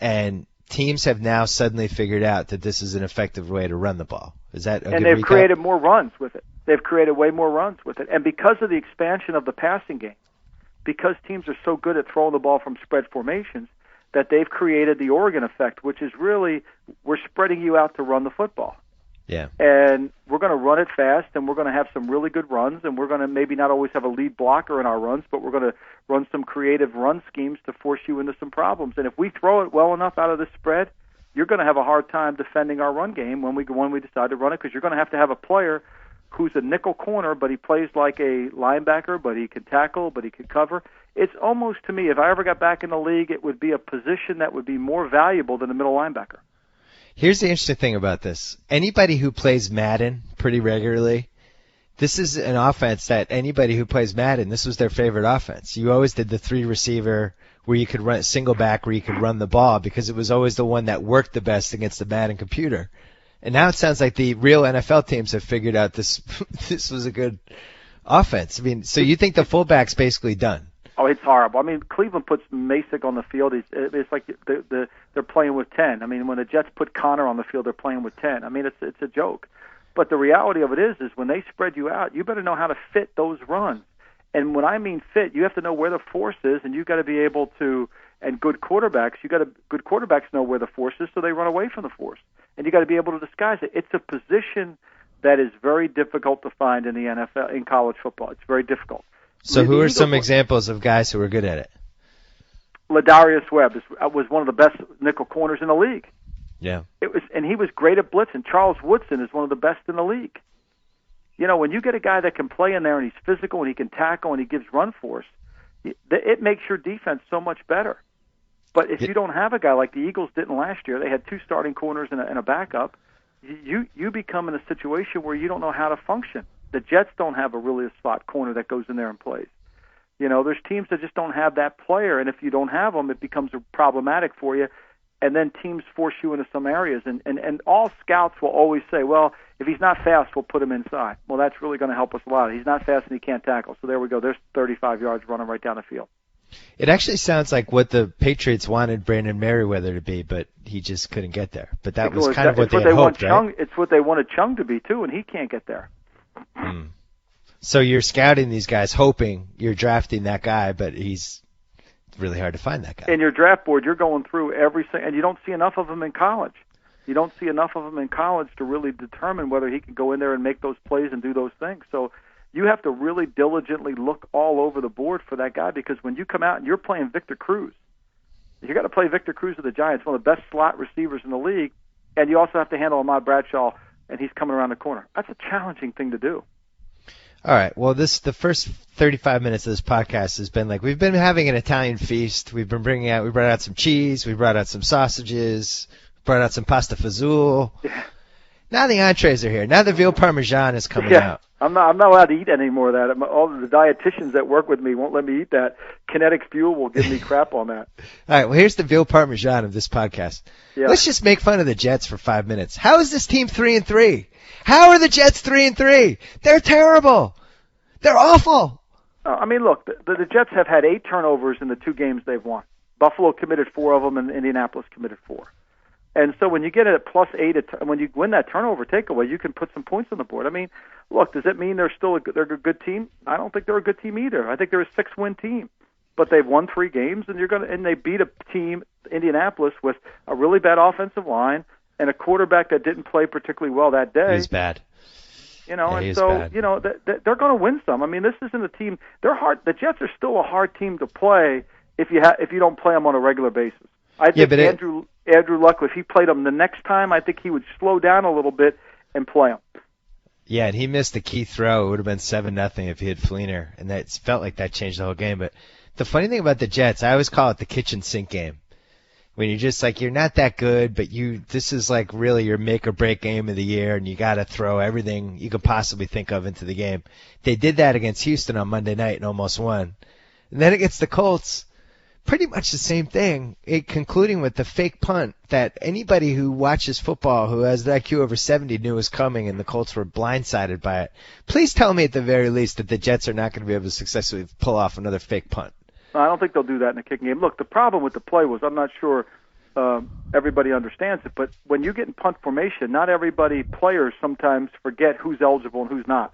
And teams have now suddenly figured out that this is an effective way to run the ball. Is that a good And they've recap? created more runs with it. They've created way more runs with it. And because of the expansion of the passing game, because teams are so good at throwing the ball from spread formations, that they've created the Oregon effect, which is really we're spreading you out to run the football. Yeah. And we're going to run it fast, and we're going to have some really good runs, and we're going to maybe not always have a lead blocker in our runs, but we're going to run some creative run schemes to force you into some problems. And if we throw it well enough out of the spread, you're going to have a hard time defending our run game when we decide to run it, because you're going to have a player who's a nickel corner, but he plays like a linebacker, but he can tackle, but he can cover. It's almost, to me, if I ever got back in the league, it would be a position that would be more valuable than a middle linebacker. Here's the interesting thing about this. Anybody who plays Madden pretty regularly, this is an offense that anybody who plays Madden, this was their favorite offense. You always did the 3 receiver where you could run single back, where you could run the ball, because it was always the one that worked the best against the Madden computer. And now it sounds like the real NFL teams have figured out this was a good offense. I mean, so you think the fullback's basically done? Oh, it's horrible. I mean, Cleveland puts Masick on the field. It's like they're playing with 10. I mean, when the Jets put Connor on the field, they're playing with 10. I mean, it's a joke. But the reality of it is when they spread you out, you better know how to fit those runs. And when I mean fit, you have to know where the force is, and you've got to be able to. And good quarterbacks know where the force is, so they run away from the force. And you got to be able to disguise it. It's a position that is very difficult to find in the NFL, in college football. It's very difficult. So who are some examples of guys who are good at it? Ladarius Webb was one of the best nickel corners in the league. Yeah. And he was great at blitzing. Charles Woodson is one of the best in the league. You know, when you get a guy that can play in there and he's physical and he can tackle and he gives run force, it makes your defense so much better. But if you don't have a guy like the Eagles didn't last year, they had 2 starting corners and a backup, you become in a situation where you don't know how to function. The Jets don't have a slot corner that goes in there and plays. You know, there's teams that just don't have that player, and if you don't have them, it becomes problematic for you, and then teams force you into some areas. And all scouts will always say, well, if he's not fast, we'll put him inside. Well, that's really going to help us a lot. He's not fast and he can't tackle. So there we go. There's 35 yards running right down the field. It actually sounds like what the Patriots wanted Brandon Merriweather to be, but he just couldn't get there. But that was kind of what they had hoped, right? It's what they wanted Chung to be, too, and he can't get there. So you're scouting these guys hoping you're drafting that guy, but it's really hard to find that guy. In your draft board, you're going through and you don't see enough of them in college. You don't see enough of them in college to really determine whether he can go in there and make those plays and do those things. So you have to really diligently look all over the board for that guy, because when you come out and you're playing Victor Cruz, you got to play Victor Cruz of the Giants, one of the best slot receivers in the league, and you also have to handle Ahmad Bradshaw, and he's coming around the corner. That's a challenging thing to do. All right. Well, the first 35 minutes of this podcast has been like we've been having an Italian feast. We brought out some cheese, we brought out some sausages, brought out some pasta fazool. Yeah. Now the entrees are here. Now the veal parmesan is coming out. I'm not allowed to eat any more of that. All the dietitians that work with me won't let me eat that. Kinetic Fuel will give me crap on that. All right, well, here's the veal parmesan of this podcast. Yeah. Let's just make fun of the Jets for 5 minutes. How is this team 3-3? How are the Jets 3-3? They're terrible. They're awful. I mean, look, the Jets have had 8 turnovers in the 2 games they've won. Buffalo committed 4 of them, and Indianapolis committed 4. And so when you get it at +8, when you win that turnover takeaway, you can put some points on the board. I mean, look, does it mean they're a good team? I don't think they're a good team either. I think they're a 6-win team, but they've won 3 games, and they beat a team, Indianapolis, with a really bad offensive line and a quarterback that didn't play particularly well that day. He's bad. You know, Yeah, and he's so bad. you know they're going to win some. I mean, this isn't a team. They're hard. The Jets are still a hard team to play if you don't play them on a regular basis. I think Andrew Luck, if he played them the next time, I think he would slow down a little bit and play them. Yeah, and he missed a key throw. It would have been 7-0 if he had Fleener, and that felt like that changed the whole game. But the funny thing about the Jets, I always call it the kitchen sink game. When you're just like, you're not that good, but this is like really your make or break game of the year, and you got to throw everything you could possibly think of into the game. They did that against Houston on Monday night and almost won. And then against the Colts, pretty much the same thing, concluding with the fake punt that anybody who watches football who has the IQ over 70 knew was coming, and the Colts were blindsided by it. Please tell me at the very least that the Jets are not going to be able to successfully pull off another fake punt. I don't think they'll do that in a kicking game. Look, the problem with the play was I'm not sure everybody understands it, but when you get in punt formation, not everybody players sometimes forget who's eligible and who's not.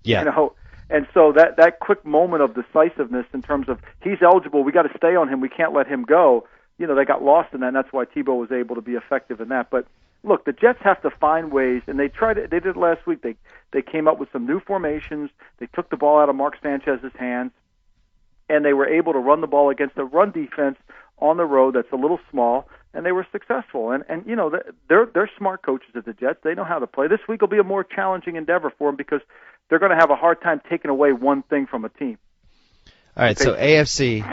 Yeah. You know, and so that quick moment of decisiveness in terms of he's eligible, we got to stay on him, we can't let him go. You know, they got lost in that, and that's why Tebow was able to be effective in that. But look, the Jets have to find ways, and they did it last week. They came up with some new formations. They took the ball out of Mark Sanchez's hands, and they were able to run the ball against a run defense on the road that's a little small, and they were successful. And you know, they're smart coaches at the Jets. They know how to play. This week will be a more challenging endeavor for them because they're going to have a hard time taking away one thing from a team. All right, so AFC,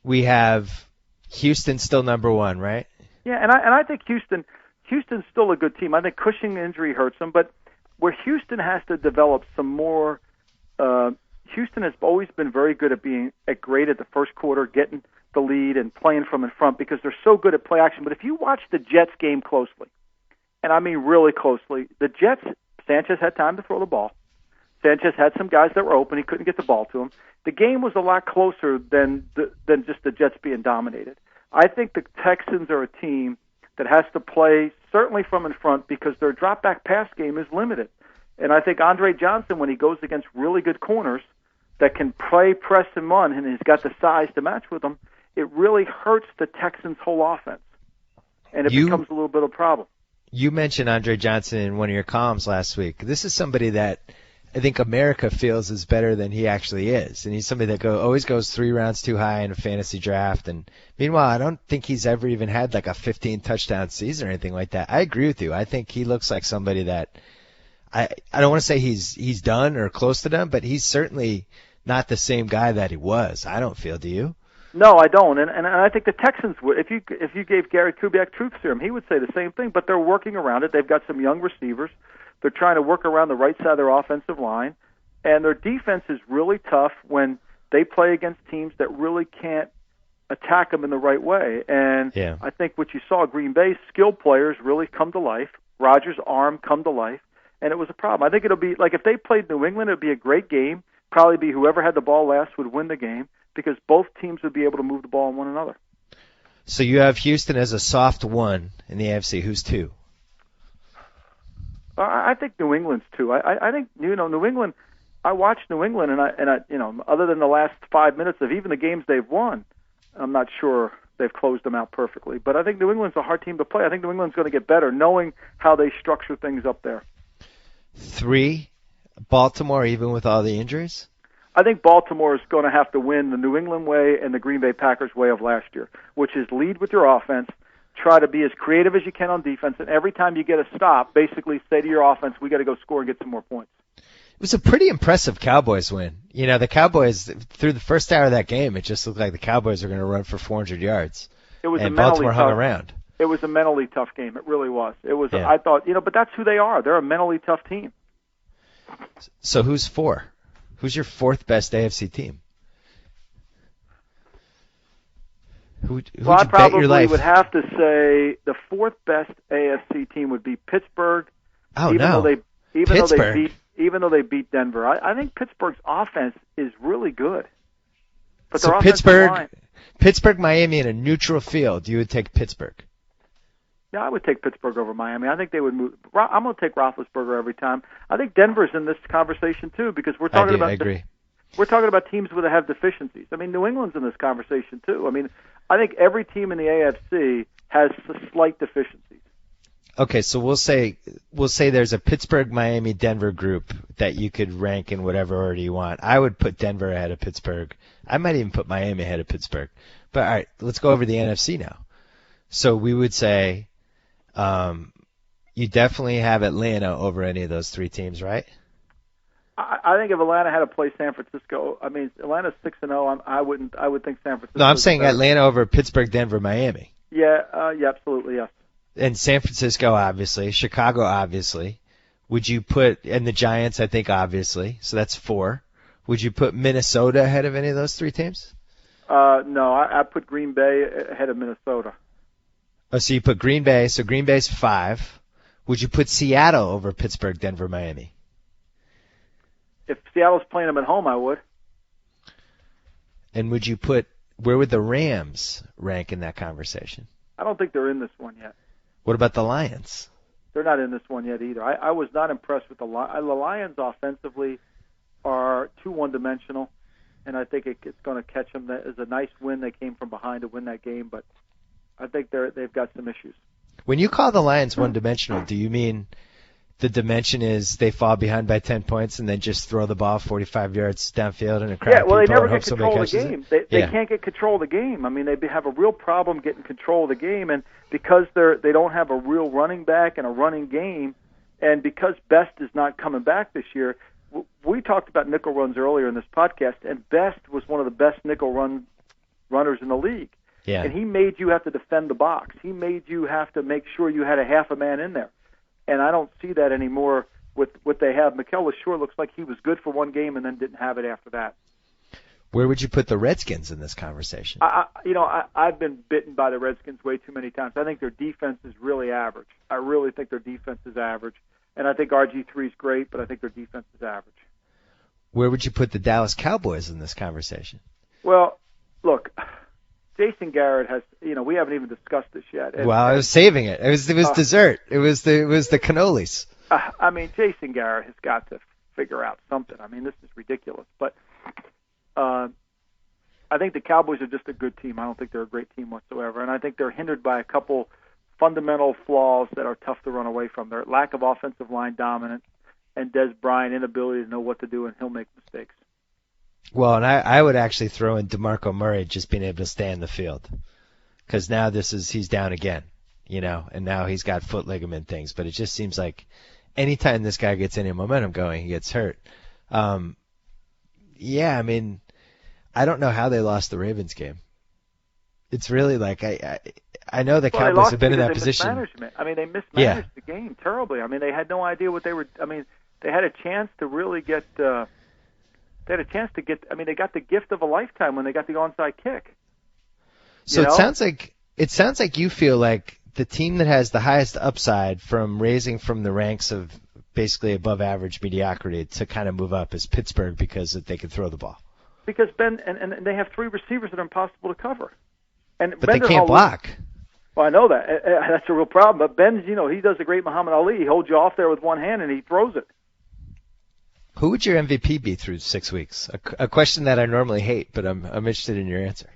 we have Houston still number 1, right? Yeah, and I think Houston's still a good team. I think Cushing injury hurts them, but where Houston has to develop some more Houston has always been very good at being great at the first quarter, getting the lead and playing from in front because they're so good at play action. But if you watch the Jets game closely, and I mean really closely, the Jets, Sanchez had time to throw the ball. Sanchez had some guys that were open. He couldn't get the ball to them. The game was a lot closer than just the Jets being dominated. I think the Texans are a team that has to play certainly from in front because their drop-back pass game is limited. And I think Andre Johnson, when he goes against really good corners that can play, press, and run, and he's got the size to match with them, it really hurts the Texans' whole offense. And it becomes a little bit of a problem. You mentioned Andre Johnson in one of your columns last week. This is somebody that I think America feels is better than he actually is. And he's somebody that always goes 3 rounds too high in a fantasy draft. And meanwhile, I don't think he's ever even had like a 15-touchdown season or anything like that. I agree with you. I think he looks like somebody that I don't want to say he's done or close to done, but he's certainly not the same guy that he was. I don't feel. Do you? No, I don't, and I think the Texans would. If you gave Gary Kubiak truth serum, he would say the same thing. But they're working around it. They've got some young receivers. They're trying to work around the right side of their offensive line, and their defense is really tough when they play against teams that really can't attack them in the right way. And yeah. I think what you saw, Green Bay's skilled players really come to life. Rodgers' arm come to life, and it was a problem. I think it'll be like if they played New England, it would be a great game. Probably be whoever had the ball last would win the game, because both teams would be able to move the ball on one another. So you have Houston as a soft 1 in the AFC. Who's 2? I think New England's 2. I think New England. I watched New England, and I other than the last 5 minutes of even the games they've won, I'm not sure they've closed them out perfectly. But I think New England's a hard team to play. I think New England's going to get better, knowing how they structure things up there. 3, Baltimore, even with all the injuries? I think Baltimore is going to have to win the New England way and the Green Bay Packers way of last year, which is lead with your offense, try to be as creative as you can on defense, and every time you get a stop, basically say to your offense, we got to go score and get some more points. It was a pretty impressive Cowboys win. You know, the Cowboys, through the first hour of that game, it just looked like the Cowboys were going to run for 400 yards. It was and Baltimore hung around. It was a mentally tough game. It really was. It was. Yeah. I thought, but that's who they are. They're a mentally tough team. So who's 4? Who's your 4th best AFC team? Who'd you I bet your life? probably would have to say the 4th best AFC team would be Pittsburgh. Oh, even no. Even though they beat Denver. I think Pittsburgh's offense is really good. But so their offensive line, Pittsburgh, Miami in a neutral field, you would take Pittsburgh. Yeah, I would take Pittsburgh over Miami. I think they would move. I'm going to take Roethlisberger every time. I think Denver's in this conversation too because we're talking about. I agree. We're talking about teams that have deficiencies. I mean, New England's in this conversation too. I mean, I think every team in the AFC has slight deficiencies. Okay, so we'll say there's a Pittsburgh, Miami, Denver group that you could rank in whatever order you want. I would put Denver ahead of Pittsburgh. I might even put Miami ahead of Pittsburgh. But all right, let's go over the NFC now. So we would say you definitely have Atlanta over any of those three teams, right? I think if Atlanta had to play San Francisco, I mean Atlanta's 6-0. I would think San Francisco. No, I'm saying Atlanta over Pittsburgh, Denver, Miami. Yeah, absolutely, yes. And San Francisco, obviously. Chicago, obviously. Would you put, and the Giants, I think, obviously. So that's 4. Would you put Minnesota ahead of any of those three teams? No, I put Green Bay ahead of Minnesota. Oh, so you put Green Bay. So Green Bay's 5. Would you put Seattle over Pittsburgh, Denver, Miami? If Seattle's playing them at home, I would. And would you put, where would the Rams rank in that conversation? I don't think they're in this one yet. What about the Lions? They're not in this one yet either. I was not impressed with the Lions. The Lions offensively are too one-dimensional, and I think it's going to catch them. That is a nice win. They came from behind to win that game, but I think they've got some issues. When you call the Lions one-dimensional, do you mean the dimension is they fall behind by 10 points and then just throw the ball 45 yards downfield and a crowd of people they never and get hope somebody control of the catches game. it? They can't get control of the game. I mean, they have a real problem getting control of the game, and because they don't have a real running back and a running game, and because Best is not coming back this year, we talked about nickel runs earlier in this podcast, and Best was one of the best nickel runners in the league. Yeah. And he made you have to defend the box. He made you have to make sure you had a half a man in there. And I don't see that anymore with what they have. Mikel LaSure looks like he was good for one game and then didn't have it after that. Where would you put the Redskins in this conversation? I've been bitten by the Redskins way too many times. I think their defense is really average. I really think their defense is average. And I think RG3 is great, but I think their defense is average. Where would you put the Dallas Cowboys in this conversation? Well, look, Jason Garrett has, we haven't even discussed this yet. Well, I was saving it. It was dessert. It was the cannolis. I mean, Jason Garrett has got to figure out something. I mean, this is ridiculous. But I think the Cowboys are just a good team. I don't think they're a great team whatsoever. And I think they're hindered by a couple fundamental flaws that are tough to run away from. Their lack of offensive line dominance and Des Bryant inability to know what to do, and he'll make mistakes. Well, and I would actually throw in DeMarco Murray just being able to stay in the field. Because now he's down again, and now he's got foot ligament things. But it just seems like anytime this guy gets any momentum going, he gets hurt. Yeah, I mean, I don't know how they lost the Ravens game. It's really like I know the Cowboys have been in that position. I mean, they mismanaged the game terribly. I mean, they had no idea what they were. I mean, they had a chance to really get. They had a chance to get. I mean, they got the gift of a lifetime when they got the onside kick. So it sounds like you feel like the team that has the highest upside from raising from the ranks of basically above average mediocrity to kind of move up is Pittsburgh because they can throw the ball. Because Ben and they have 3 receivers that are impossible to cover. But they can't block. Well, I know that. That's a real problem. But Ben's, he does a great Muhammad Ali. He holds you off there with one hand and he throws it. Who would your MVP be through 6 weeks? A question that I normally hate, but I'm interested in your answer.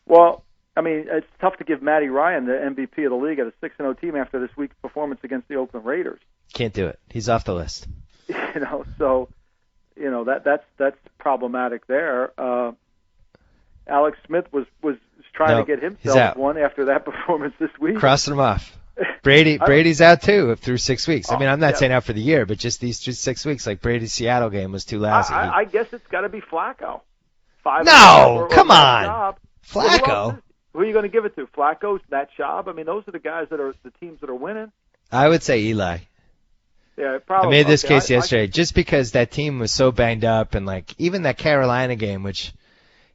Well, I mean, it's tough to give Matty Ryan the MVP of the league at a 6-0 team after this week's performance against the Oakland Raiders. Can't do it. He's off the list. That's problematic there. Alex Smith was trying to get himself one after that performance this week. Crossing him off. Brady's out too through 6 weeks. I mean, I'm not saying out for the year, but just these 6 weeks, like Brady's Seattle game was too lousy. I guess it's got to be Flacco. Come on. Flacco? Who are you going to give it to? Flacco's that job? I mean, those are the guys that are the teams that are winning. I would say Eli. Yeah, probably. I made this case yesterday just because that team was so banged up and like even that Carolina game, which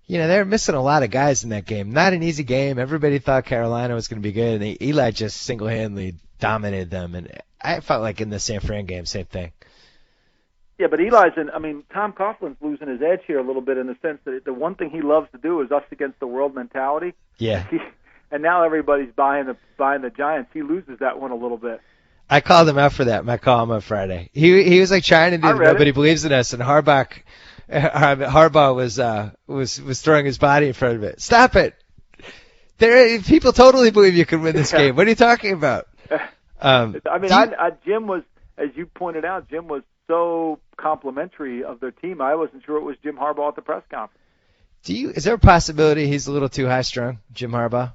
they're missing a lot of guys in that game. Not an easy game. Everybody thought Carolina was going to be good, and Eli just single-handedly dominated them. And I felt like in the San Fran game, same thing. Yeah, but Tom Coughlin's losing his edge here a little bit in the sense that the one thing he loves to do is us against the world mentality. Yeah. and now everybody's buying the Giants. He loses that one a little bit. I called him out for that in my column on Friday. He was like trying to do nobody believes in us, and Harbaugh was throwing his body in front of it. Stop it! People totally believe you can win this game. What are you talking about? Jim was, as you pointed out, Jim was so complimentary of their team. I wasn't sure it was Jim Harbaugh at the press conference. Is there a possibility he's a little too high-strung, Jim Harbaugh?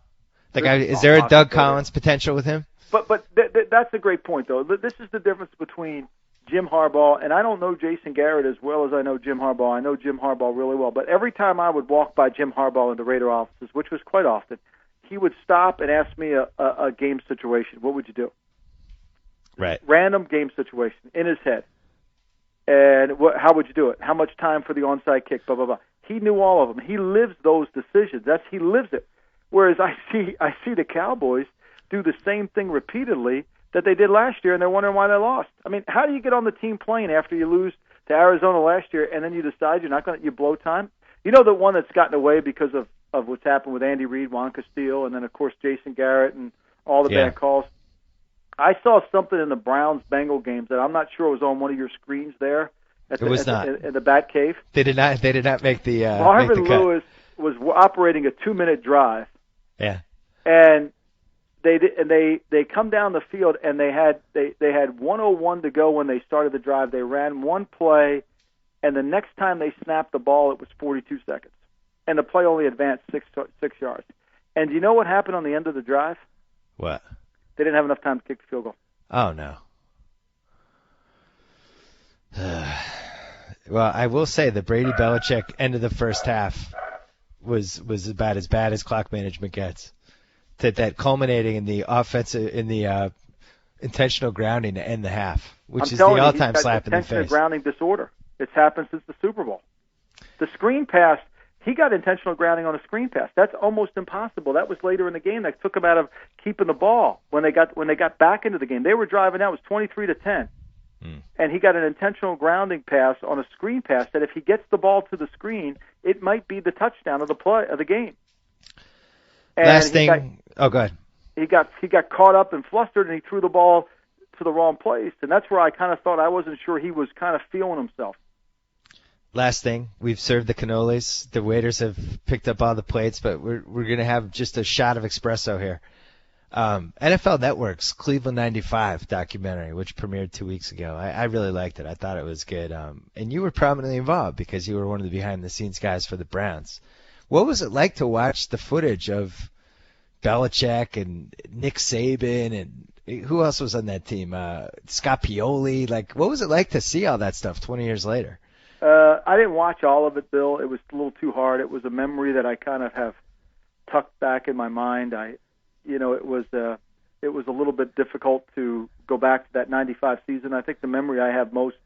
Is there a Doug Collins potential with him? But that's a great point, though. This is the difference between Jim Harbaugh, and I don't know Jason Garrett as well as I know Jim Harbaugh. I know Jim Harbaugh really well. But every time I would walk by Jim Harbaugh in the Raider offices, which was quite often, he would stop and ask me a game situation. What would you do? Right. Random game situation in his head. And how would you do it? How much time for the onside kick? Blah, blah, blah. He knew all of them. He lives those decisions. He lives it. Whereas I see the Cowboys do the same thing repeatedly that they did last year, and they're wondering why they lost. I mean, how do you get on the team plane after you lose to Arizona last year, and then you decide you blow time? You know, the one that's gotten away because of what's happened with Andy Reid, Juan Castillo, and then, of course, Jason Garrett and all the bad calls. I saw something in the Browns-Bengal games that I'm not sure was on one of your screens there. In the Bat Cave. They did not make the Marvin make the Lewis was operating a 2-minute drive. Yeah. And they come down the field and they had 1:01 to go when they started the drive. They ran one play, and the next time they snapped the ball, it was 42 seconds, and the play only advanced 6 yards. And do you know what happened on the end of the drive? What? They didn't have enough time to kick the field goal. Oh no. Well, I will say the Brady Belichick end of the first half was about as bad as clock management gets. That culminating in the intentional grounding to end the half, which is the all-time slap in the face. Intentional grounding disorder. It's happened since the Super Bowl. The screen pass, he got intentional grounding on a screen pass. That's almost impossible. That was later in the game. That took him out of keeping the ball when they got back into the game. They were driving out. It was 23-10. And he got an intentional grounding pass on a screen pass that if he gets the ball to the screen, it might be the touchdown of the game. And last thing. Go ahead. He got caught up and flustered, and he threw the ball to the wrong place. And that's where I kind of thought I wasn't sure he was kind of feeling himself. Last thing, we've served the cannolis. The waiters have picked up all the plates, but we're going to have just a shot of espresso here. NFL Network's Cleveland 95 documentary, which premiered 2 weeks ago. I really liked it. I thought it was good. And you were prominently involved because you were one of the behind-the-scenes guys for the Browns. What was it like to watch the footage of Belichick and Nick Saban and who else was on that team? Scott Pioli. What was it like to see all that stuff 20 years later? I didn't watch all of it, Bill. It was a little too hard. It was a memory that I kind of have tucked back in my mind. It was a little bit difficult to go back to that 95 season. I think the memory I have most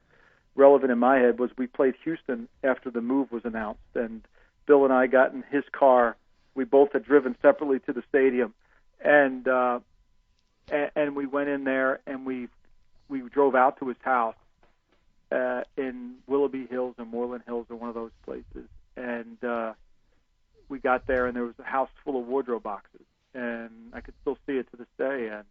relevant in my head was we played Houston after the move was announced, and Bill and I got in his car. We both had driven separately to the stadium, and we went in there and we drove out to his house in Willoughby Hills or Moreland Hills or one of those places, and we got there and there was a house full of wardrobe boxes, and I could still see it to this day. And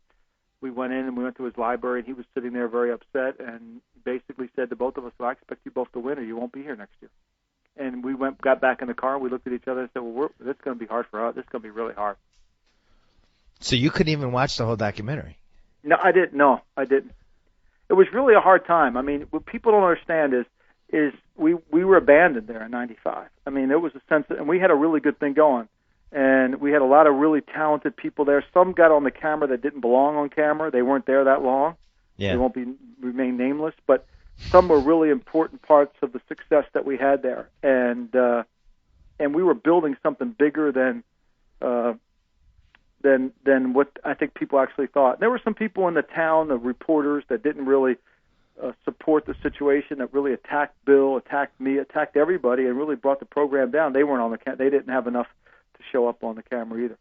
we went in and we went to his library, and he was sitting there very upset and basically said to both of us, "Well, I expect you both to win or you won't be here next year." And we got back in the car, and we looked at each other and said, "Well, this is going to be hard for us. This is going to be really hard." So you couldn't even watch the whole documentary? No, I didn't. It was really a hard time. I mean, what people don't understand is we were abandoned there in '95. I mean, there was a sense and we had a really good thing going, and we had a lot of really talented people there. Some got on the camera that didn't belong on camera. They weren't there that long. Yeah. They won't remain nameless, but some were really important parts of the success that we had there, and we were building something bigger than what I think people actually thought. There were some people in the town, the reporters, that didn't really support the situation, that really attacked Bill, attacked me, attacked everybody, and really brought the program down. They weren't on the they didn't have enough to show up on the camera either.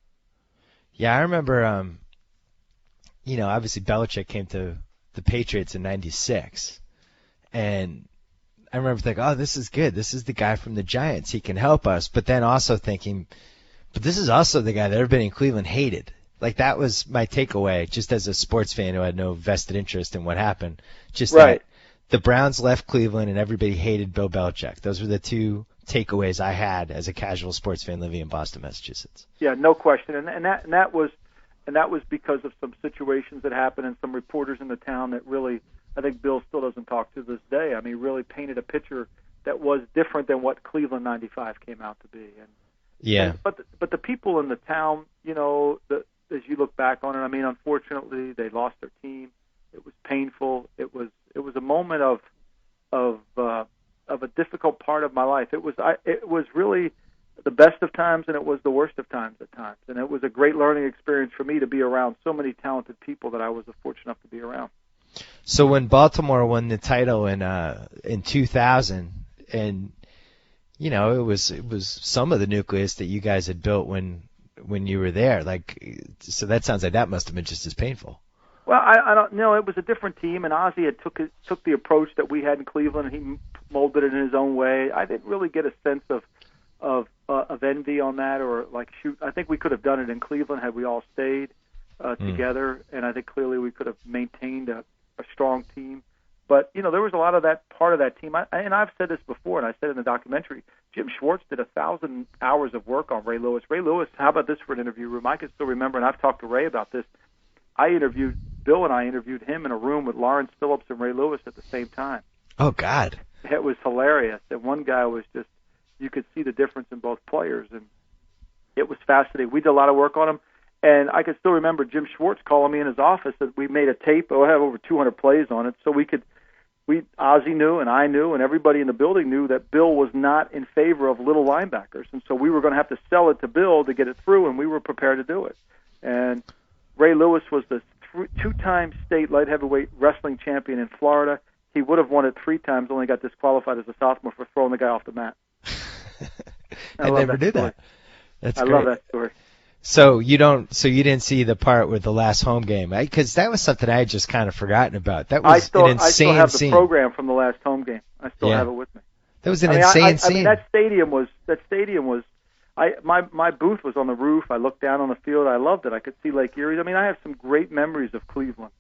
Yeah, I remember. Obviously Belichick came to the Patriots in '96. And I remember thinking, oh, this is good. This is the guy from the Giants. He can help us. But then also thinking, But this is also the guy that everybody in Cleveland hated. Like, that was my takeaway, just as a sports fan who had no vested interest in what happened. Just Right. that the Browns left Cleveland and everybody hated Bill Belichick. Those were the two takeaways I had as a casual sports fan living in Boston, Massachusetts. Yeah, no question. And that was because of some situations that happened and some reporters in the town that really, I think Bill still doesn't talk to this day. I mean, really painted a picture that was different than what Cleveland '95 came out to be. But the people in the town, as you look back on it, I mean, unfortunately, they lost their team. It was painful. It was a moment of a difficult part of my life. It was really the best of times, and it was the worst of times at times. And it was a great learning experience for me to be around so many talented people that I was fortunate enough to be around. So when Baltimore won the title in 2000, and it was some of the nucleus that you guys had built when you were there. Like, so that sounds like that must have been just as painful. Well, I don't know. It was a different team, and Ozzie had took the approach that we had in Cleveland, and he molded it in his own way. I didn't really get a sense of envy on that, or like, shoot, I think we could have done it in Cleveland had we all stayed together, and I think clearly we could have maintained a strong team. But there was a lot of that part of that team, and I've said this before, and I said in the documentary, Jim Schwartz did 1,000 hours of work on Ray Lewis. Ray Lewis, how about this for an interview room? I can still remember, and I've talked to Ray about this. Bill and I interviewed him in a room with Lawrence Phillips and Ray Lewis at the same time. Oh, God. It was hilarious. And one guy was just, you could see the difference in both players, and it was fascinating. We did a lot of work on him, and I can still remember Jim Schwartz calling me in his office that we made a tape. I have over 200 plays on it, so Ozzie knew, and I knew, and everybody in the building knew that Bill was not in favor of little linebackers, and so we were going to have to sell it to Bill to get it through, and we were prepared to do it. And Ray Lewis was the two-time state light heavyweight wrestling champion in Florida. He would have won it 3 times, only got disqualified as a sophomore for throwing the guy off the mat. I never knew that. That's great. I love that story. So you didn't see the part with the last home game, because that was something I had just kind of forgotten about. That was an insane scene. I still have the program from the last home game. I still have it with me. That was an insane scene. I mean, that stadium was. My booth was on the roof. I looked down on the field. I loved it. I could see Lake Erie. I mean, I have some great memories of Cleveland,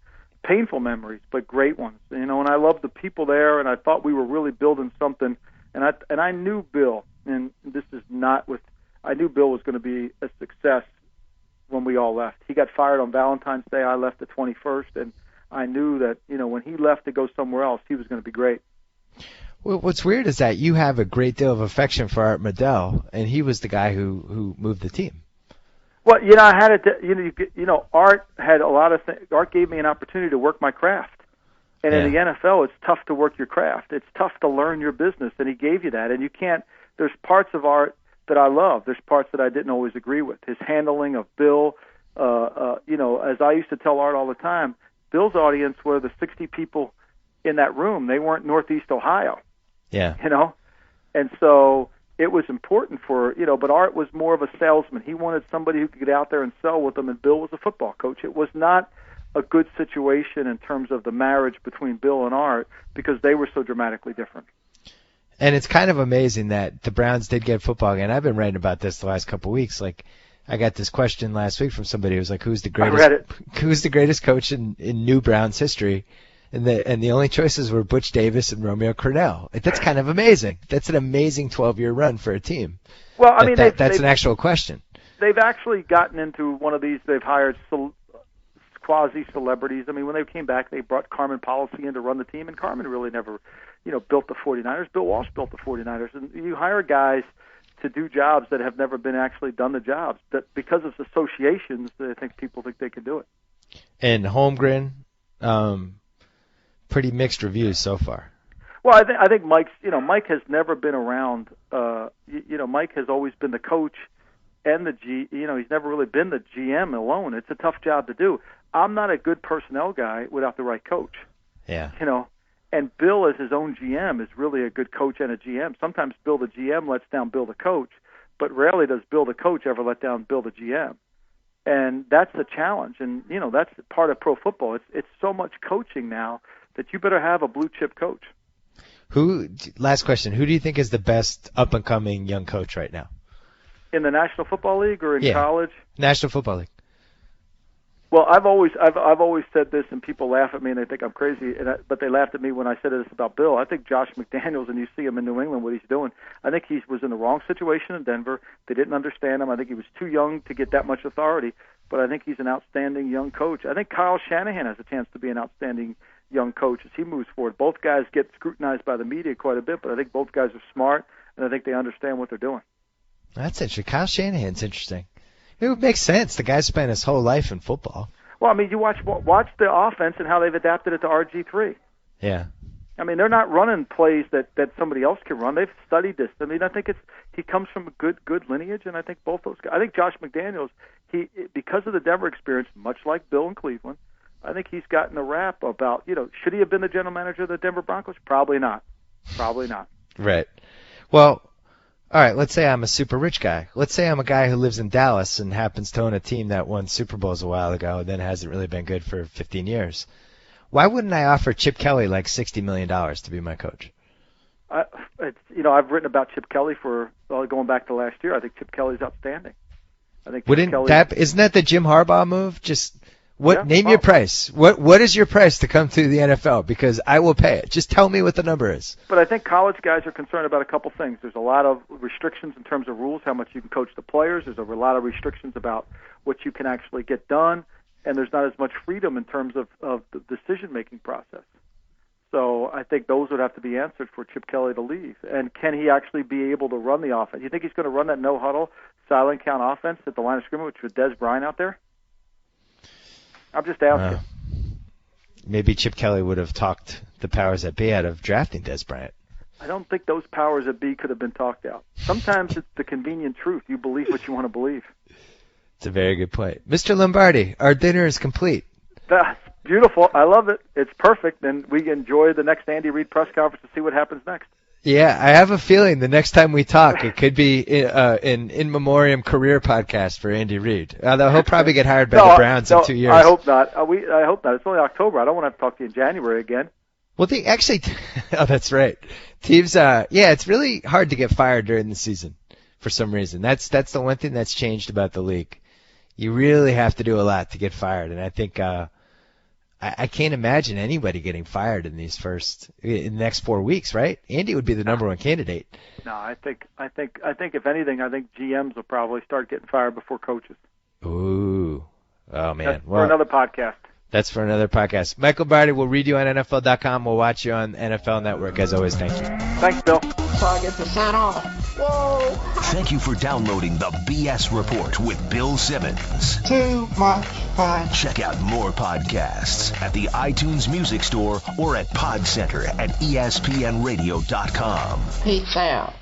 painful memories, but great ones. And I loved the people there, and I thought we were really building something. And I knew Bill, and this is not with. I knew Bill was going to be a success when we all left. He got fired on Valentine's Day. I left the 21st, and I knew that when he left to go somewhere else, he was going to be great. Well, what's weird is that you have a great deal of affection for Art Modell, and he was the guy who moved the team. Well, I had Art had a lot of things. Art gave me an opportunity to work my craft, and in the NFL, it's tough to work your craft. It's tough to learn your business, and he gave you that. And you can't. There's parts of Art that I love. There's parts that I didn't always agree with. His handling of Bill, as I used to tell Art all the time, Bill's audience were the 60 people in that room. They weren't Northeast Ohio. Yeah. And so it was important but Art was more of a salesman. He wanted somebody who could get out there and sell with him, and Bill was a football coach. It was not a good situation in terms of the marriage between Bill and Art because they were so dramatically different. And it's kind of amazing that the Browns did get football again. I've been writing about this the last couple of weeks. Like, I got this question last week from somebody who was like, "Who's the greatest coach in new Browns history?" And the only choices were Butch Davis and Romeo Crennel. Like, that's kind of amazing. That's an amazing 12-year run for a team. Well, I mean, that's an actual question. They've actually gotten into one of these. They've hired quasi-celebrities. I mean, when they came back, they brought Carmen Policy in to run the team, and Carmen really never, built the 49ers. Bill Walsh built the 49ers. And you hire guys to do jobs that have never been actually done the jobs. That because of associations, people think they can do it. And Holmgren, pretty mixed reviews so far. Well, I think Mike has never been around. Mike has always been the coach and he's never really been the GM alone. It's a tough job to do. I'm not a good personnel guy without the right coach. Yeah. And Bill as his own GM is really a good coach and a GM. Sometimes Bill the GM lets down Bill the coach, but rarely does Bill the coach ever let down Bill the GM. And that's the challenge. And, that's part of pro football. It's so much coaching now that you better have a blue chip coach. Last question, who do you think is the best up and coming young coach right now? In the National Football League or in college? National Football League. Well, I've always said this, and people laugh at me and they think I'm crazy. But they laughed at me when I said this about Bill. I think Josh McDaniels, and you see him in New England, what he's doing. I think he was in the wrong situation in Denver. They didn't understand him. I think he was too young to get that much authority. But I think he's an outstanding young coach. I think Kyle Shanahan has a chance to be an outstanding young coach as he moves forward. Both guys get scrutinized by the media quite a bit, but I think both guys are smart, and I think they understand what they're doing. That's interesting. Kyle Shanahan's interesting. It would make sense. The guy spent his whole life in football. Well, I mean, you watch the offense and how they've adapted it to RG3. Yeah. I mean, they're not running plays that somebody else can run. They've studied this. I mean, I think he comes from a good lineage, and I think both those guys. I think Josh McDaniels, because of the Denver experience, much like Bill in Cleveland, I think he's gotten a rap about, should he have been the general manager of the Denver Broncos? Probably not. Probably not. Right. Well, all right, let's say I'm a super rich guy. Let's say I'm a guy who lives in Dallas and happens to own a team that won Super Bowls a while ago and then hasn't really been good for 15 years. Why wouldn't I offer Chip Kelly like $60 million to be my coach? I've written about Chip Kelly for going back to last year. I think Chip Kelly's outstanding. I think isn't that the Jim Harbaugh move? Just name your price. What is your price to come to the NFL? Because I will pay it. Just tell me what the number is. But I think college guys are concerned about a couple things. There's a lot of restrictions in terms of rules, how much you can coach the players. There's a lot of restrictions about what you can actually get done, and there's not as much freedom in terms of the decision-making process. So I think those would have to be answered for Chip Kelly to leave. And can he actually be able to run the offense? You think he's going to run that no-huddle, silent count offense at the line of scrimmage with Des Bryant out there? I'm just asking. Maybe Chip Kelly would have talked the powers that be out of drafting Des Bryant. I don't think those powers that be could have been talked out. Sometimes it's the convenient truth. You believe what you want to believe. It's a very good point. Mr. Lombardi, our dinner is complete. That's beautiful. I love it. It's perfect. And we enjoy the next Andy Reid press conference to see what happens next. Yeah, I have a feeling the next time we talk, it could be an in memoriam career podcast for Andy Reid. Although he'll probably get hired by the Browns in 2 years. I hope not. I hope not. It's only October. I don't want to have to talk to you in January again. Well, oh, that's right. Teams, it's really hard to get fired during the season for some reason. That's the one thing that's changed about the league. You really have to do a lot to get fired, and I think I can't imagine anybody getting fired in the next 4 weeks, right? Andy would be the number one candidate. No, I think if anything, I think GMs will probably start getting fired before coaches. Ooh. Oh man. That's for another podcast. That's for another podcast. Michael Barty will read you on NFL.com. We'll watch you on NFL Network. As always, thank you. Thanks, Bill. So I get to sign off. Whoa. Thank you for downloading the BS Report with Bill Simmons. Too much fun. Check out more podcasts at the iTunes Music Store or at Pod Center at ESPNradio.com. Peace out.